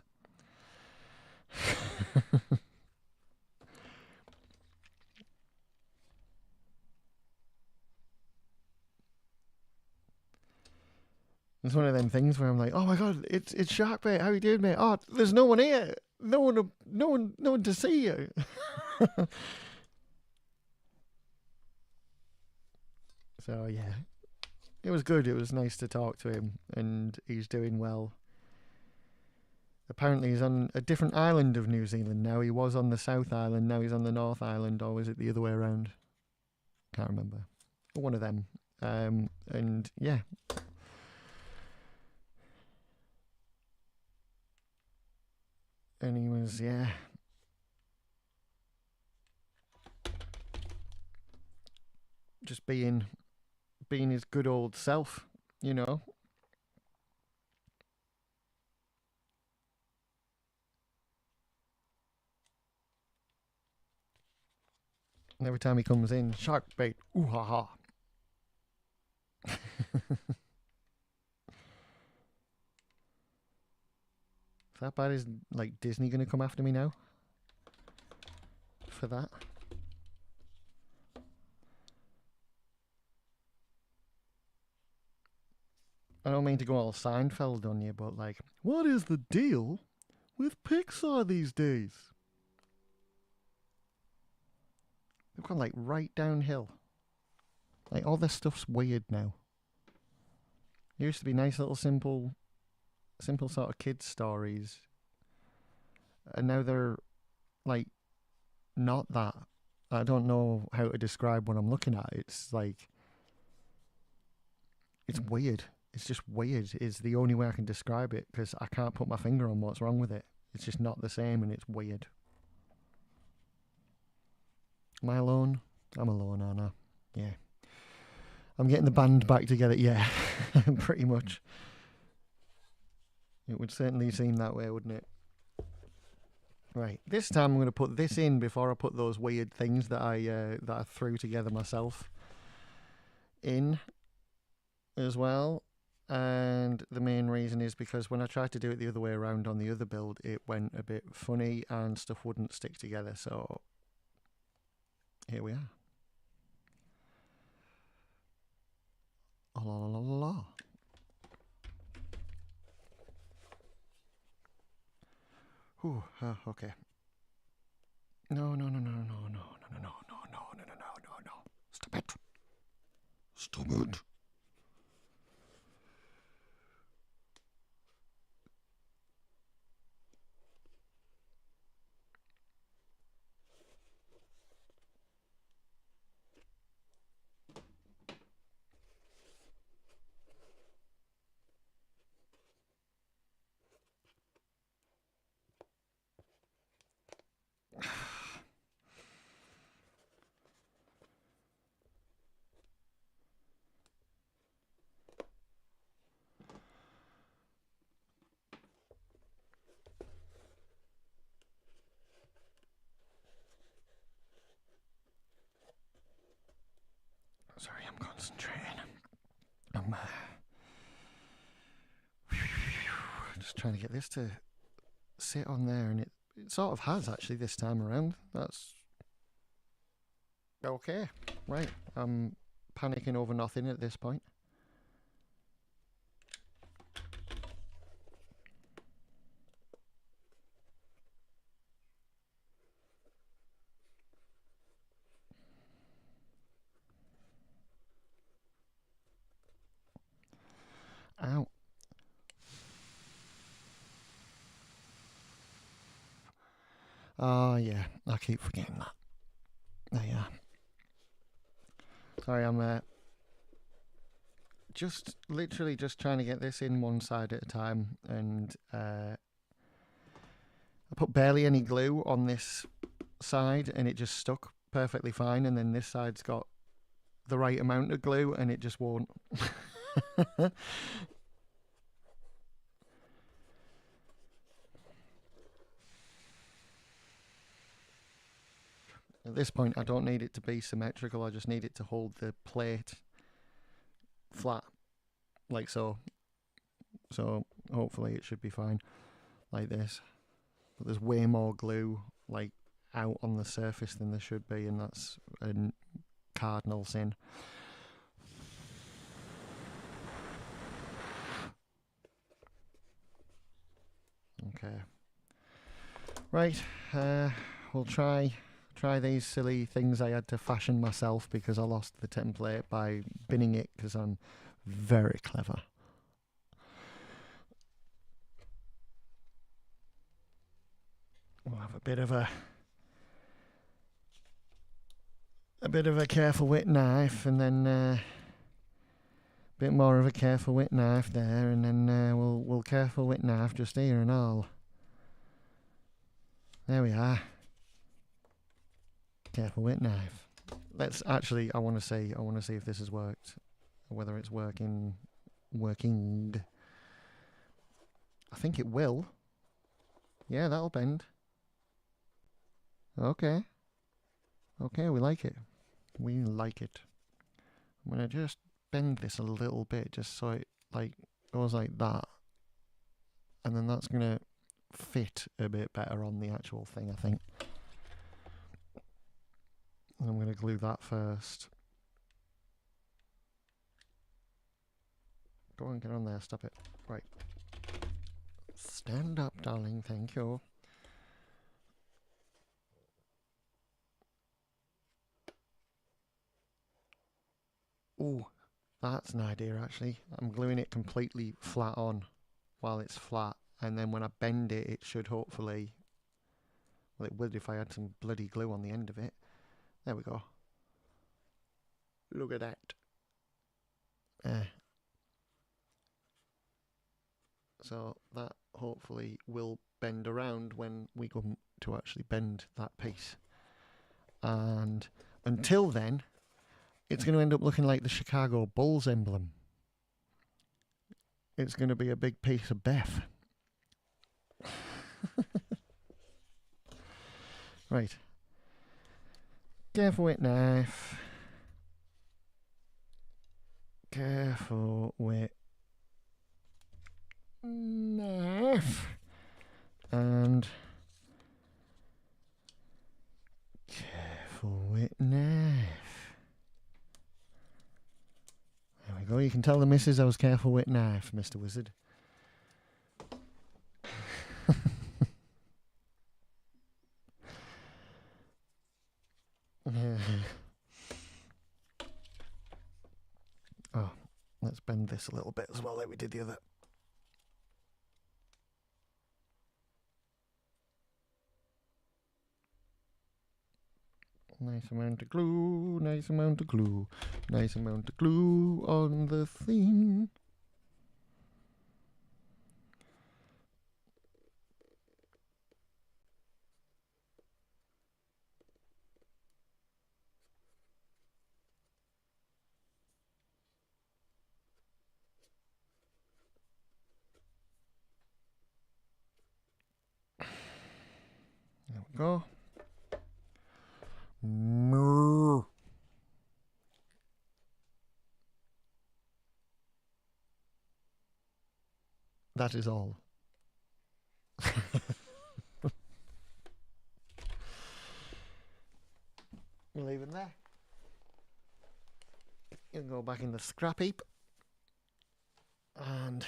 It's one of them things where I'm like, oh my god, it's shark bait. How you doing, mate? Oh, there's no one here. No one to see you. So yeah, it was good. It was nice to talk to him, and he's doing well. Apparently, he's on a different island of New Zealand now. He was on the South Island. Now he's on the North Island, or was it the other way around? Can't remember. But one of them. And yeah. And he was, yeah. Just being his good old self, you know. And every time he comes in, shark bait, ooh ha ha. Is that bad? Is like Disney gonna come after me now? For that? I don't mean to go all Seinfeld on you, but like, what is the deal with Pixar these days? They've gone like right downhill. Like all this stuff's weird now. It used to be nice little simple sort of kids stories, and now they're like not that. I don't know how to describe what I'm looking at. It's like It's weird. It's just weird is the only way I can describe it, because I can't put my finger on what's wrong with it. It's just not the same, and it's weird. Am I alone? I'm alone, aren't I? Yeah. I'm getting the band back together. Yeah, pretty much. It would certainly seem that way, wouldn't it? Right. This time I'm going to put this in before I put those weird things that I threw together myself in as well. And the main reason is because when I tried to do it the other way around on the other build, it went a bit funny and stuff wouldn't stick together. So here we are. La la la la la. Whew, okay. No. Stop it. Stop it. Sorry, I'm concentrating. I'm just trying to get this to sit on there, and it sort of has actually this time around. That's okay. Right, I'm panicking over nothing at this point. Ow. Oh, yeah, I keep forgetting that. There you are. Sorry, I'm literally just trying to get this in one side at a time, and I put barely any glue on this side, and it just stuck perfectly fine, and then this side's got the right amount of glue, and it just won't. At this point, I don't need it to be symmetrical. I just need it to hold the plate flat, like so. So hopefully it should be fine, like this. But there's way more glue, like, out on the surface than there should be, and that's a cardinal sin. Okay. Right. We'll try these silly things I had to fashion myself because I lost the template by binning it because I'm very clever. We'll have a bit of a careful wit knife, and then a bit more of a careful wit knife there, and then we'll careful wit knife just here and all. There we are. Careful wit knife. Let's actually. I want to see if this has worked, whether it's working. I think it will. Yeah, that'll bend. Okay, we like it. We like it. I'm gonna just bend this a little bit, just so it like goes like that, and then that's gonna fit a bit better on the actual thing, I think. And I'm gonna glue that first. Go on, get on there. Stop it. Right. Stand up, darling. Thank you. Ooh, that's an idea, actually. I'm gluing it completely flat on while it's flat, and then when I bend it, it should hopefully... Well, it would if I had some bloody glue on the end of it. There we go. Look at that. So that hopefully will bend around when we come to actually bend that piece. And until then, it's going to end up looking like the Chicago Bulls emblem. It's going to be a big piece of Beth. Right. Careful with knife. Careful with knife. And careful with knife. There we go. You can tell the missus I was careful with knife, Mr. Wizard. Oh, let's bend this a little bit as well like we did the other. Nice amount of glue, nice amount of glue, nice amount of glue on the thing. There we go. Moo. That is all. We'll leave it there. You'll go back in the scrap heap. And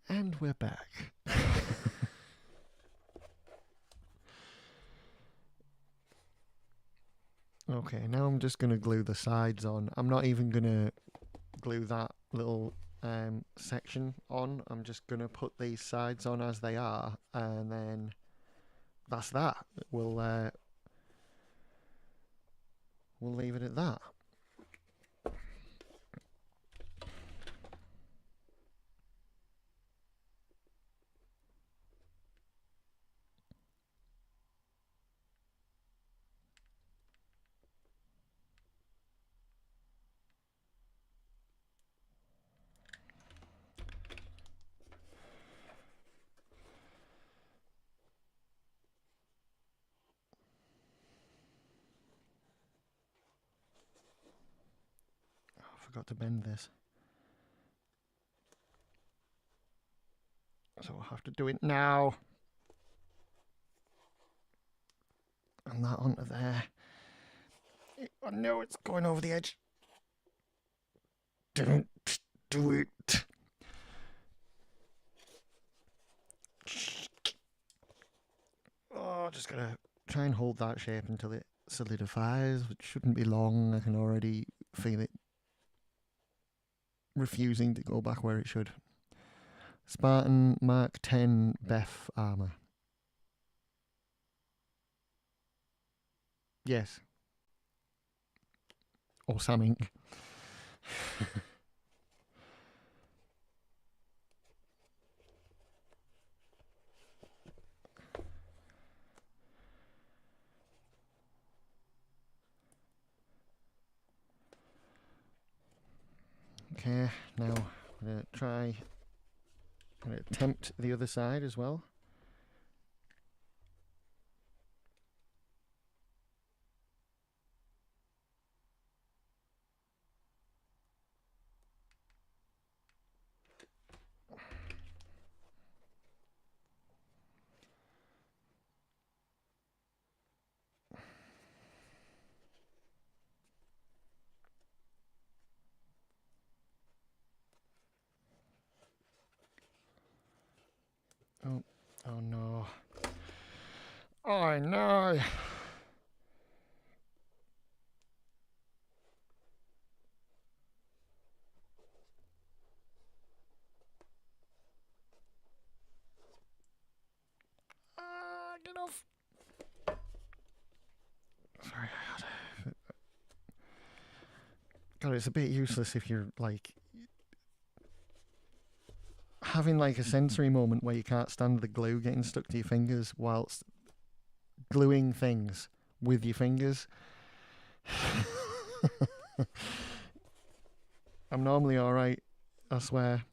and we're back. Okay, now I'm just going to glue the sides on. I'm not even going to glue that little section on. I'm just going to put these sides on as they are, and then that's that. We'll leave it at that. Forgot to bend this, so I'll have to do it now. And that onto there. Oh no, it's going over the edge. Don't do it. Oh, just gotta try and hold that shape until it solidifies, which shouldn't be long. I can already feel it refusing to go back where it should. Spartan Mark 10 Beth armor. Yes. Or something. Okay, now I'm going to attempt the other side as well. Oh no. Oh no. Get off. Sorry, God, it's a bit useless if you're like having like a sensory moment where you can't stand the glue getting stuck to your fingers whilst gluing things with your fingers. I'm normally alright, I swear.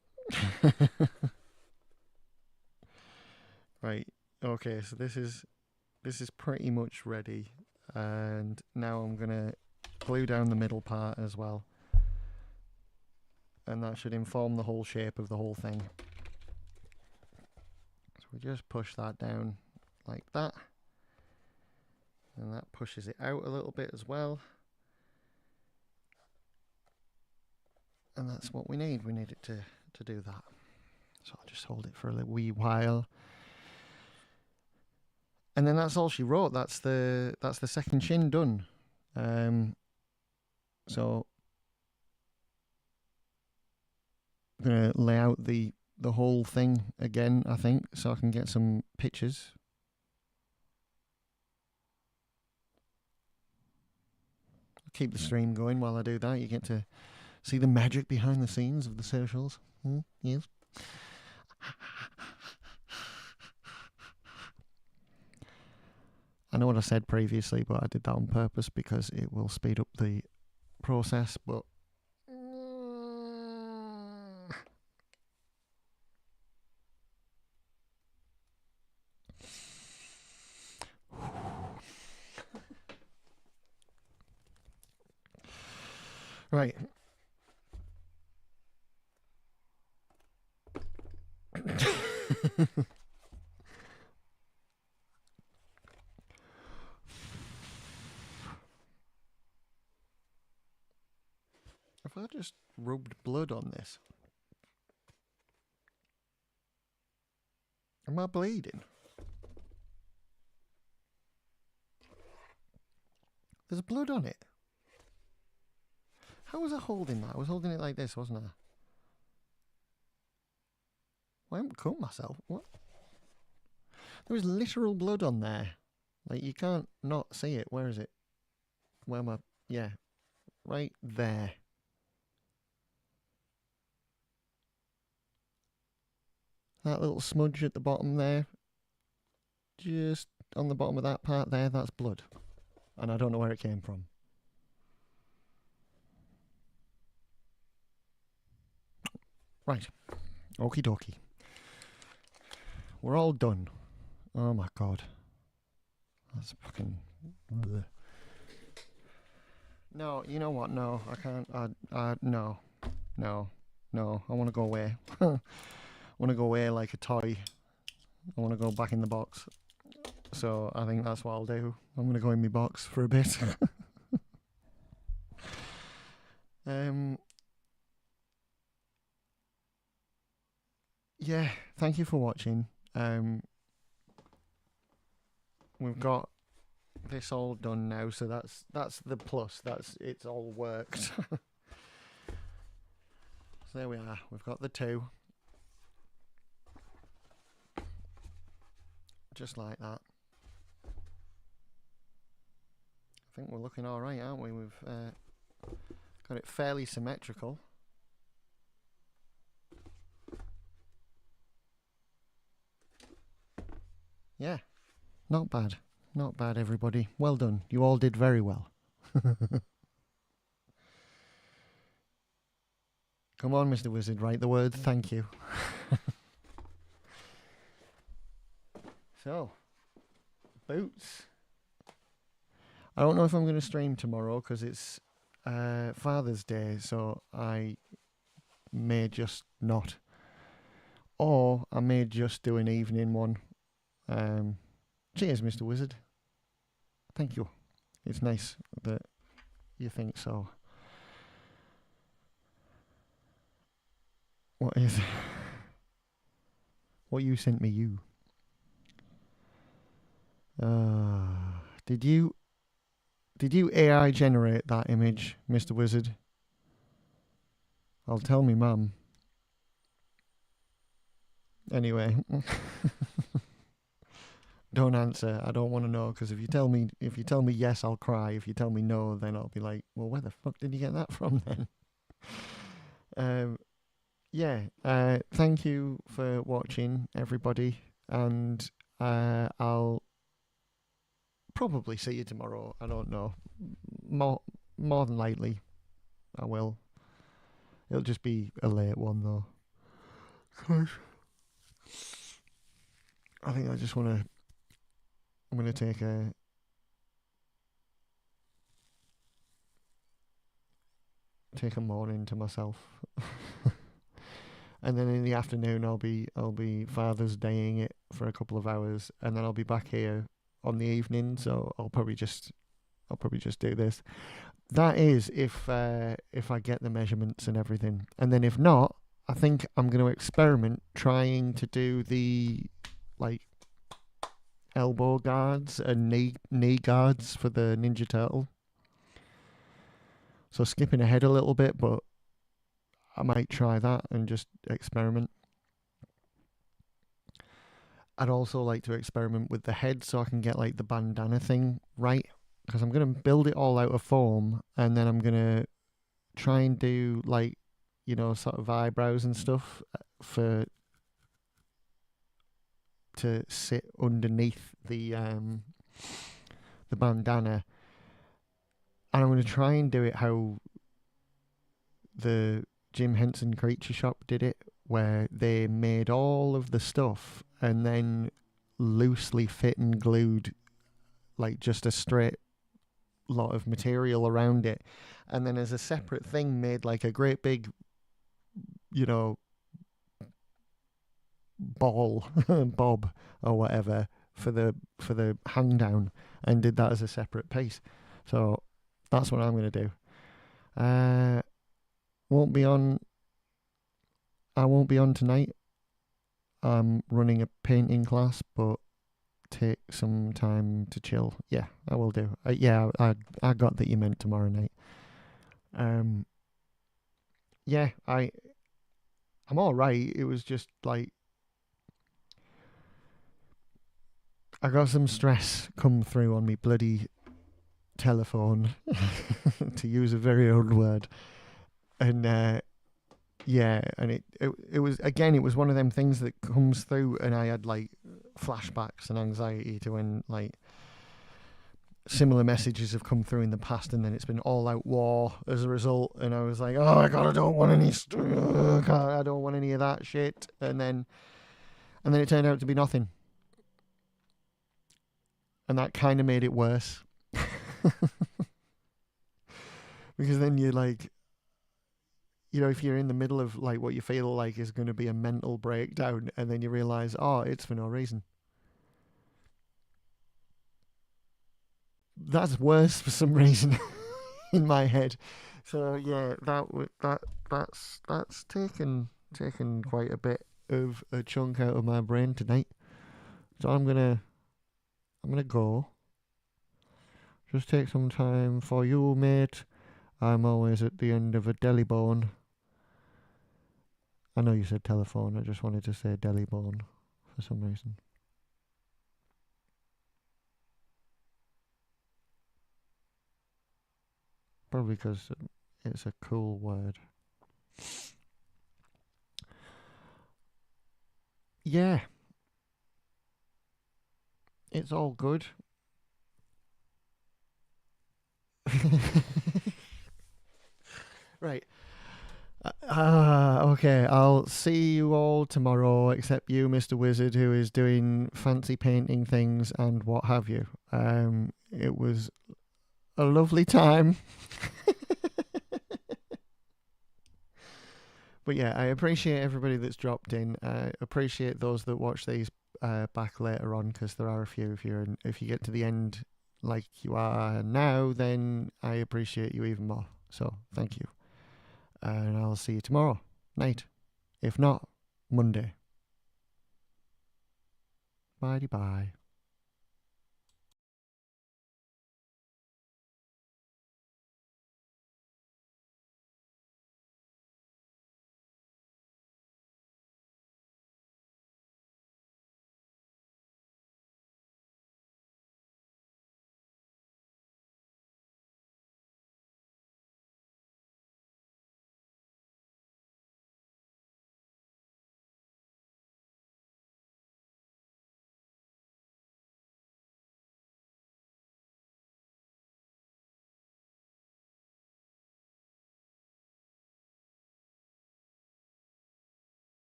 Right, okay, so this is pretty much ready, and now I'm gonna glue down the middle part as well, and that should inform the whole shape of the whole thing. So we just push that down like that, and that pushes it out a little bit as well, and that's what we need. We need it to do that. So I'll just hold it for a wee while. And then that's all she wrote. That's the second shin done. So I'm gonna lay out the whole thing again, I think, so I can get some pictures. I'll keep the stream going while I do that. You get to see the magic behind the scenes of the socials. Yes. I know what I said previously, but I did that on purpose because it will speed up the process, but right. Have I just rubbed blood on this? Am I bleeding? There's blood on it. How was I holding that? I was holding it like this, wasn't I? Well, I haven't cut myself. What? There was literal blood on there. Like, you can't not see it. Where is it? Where am I? Yeah. Right there. That little smudge at the bottom there. Just on the bottom of that part there, that's blood. And I don't know where it came from. Right. Okie dokie. We're all done. Oh my god. That's fucking... bleh. No, you know what? No, I can't. No. No. No. I want to go away. I want to go away like a toy. I want to go back in the box. So I think that's what I'll do. I'm going to go in my box for a bit. Yeah, thank you for watching. We've got this all done now, so that's the plus. It's all worked. So there we are. We've got the two. Just like that. I think we're looking all right, aren't we? We've got it fairly symmetrical. Yeah, not bad. Not bad, everybody. Well done. You all did very well. Come on, Mr. Wizard, write the word thank you. So, boots. I don't know if I'm going to stream tomorrow because it's Father's Day, so I may just not. Or I may just do an evening one. Cheers, Mr. Wizard. Thank you. It's nice that you think so. What is... What you sent me, you? Did you AI generate that image, Mr. Wizard? I'll tell me mum. Anyway, don't answer. I don't want to know, because if you tell me yes, I'll cry. If you tell me no, then I'll be like, well, where the fuck did you get that from then? Yeah. Thank you for watching, everybody, and I'll probably see you tomorrow. I don't know. More than likely, I will. It'll just be a late one though. I think I just want to. I'm gonna take a morning to myself, and then in the afternoon I'll be Father's Daying it for a couple of hours, and then I'll be back here on the evening. So I'll probably just do this. That is if I get the measurements and everything, and then if not, I think I'm going to experiment trying to do the like elbow guards and knee guards for the Ninja Turtle. So skipping ahead a little bit, but I might try that and just experiment. I'd also like to experiment with the head so I can get like the bandana thing right, because I'm going to build it all out of foam, and then I'm going to try and do like, you know, sort of eyebrows and stuff to sit underneath the bandana, and I'm going to try and do it how the Jim Henson Creature Shop did it, where they made all of the stuff and then loosely fit and glued like just a straight lot of material around it, and then as a separate thing made like a great big, you know, ball bob or whatever for the hang down, and did that as a separate piece. So that's what I'm going to do. I won't be on tonight. I'm running a painting class, but take some time to chill. Yeah, I will do. I got that you meant tomorrow night. Yeah, I'm all right. It was just like I got some stress come through on me bloody telephone, to use a very old word, and yeah, and it was, again, it was one of them things that comes through, and I had like flashbacks and anxiety to when like similar messages have come through in the past, and then it's been all out war as a result, and I was like, oh my god, I don't want any I don't want any of that shit, and then it turned out to be nothing, and that kind of made it worse. Because then you're like, you know, if you're in the middle of like what you feel like is going to be a mental breakdown, and then you realize, oh, it's for no reason. That's worse for some reason in my head. So yeah, that's taken quite a bit of a chunk out of my brain tonight. So I'm gonna go. Just take some time for you, mate. I'm always at the end of a deli bone. I know you said telephone. I just wanted to say deli bone for some reason. Probably because it's a cool word. Yeah. It's all good. Right. Okay, I'll see you all tomorrow, except you, Mr. Wizard, who is doing fancy painting things and what have you. It was a lovely time. But yeah, I appreciate everybody that's dropped in. I appreciate those that watch these back later on, because there are a few. If you get to the end like you are now, then I appreciate you even more. So thank you. And I'll see you tomorrow night. If not, Monday. Bye-bye.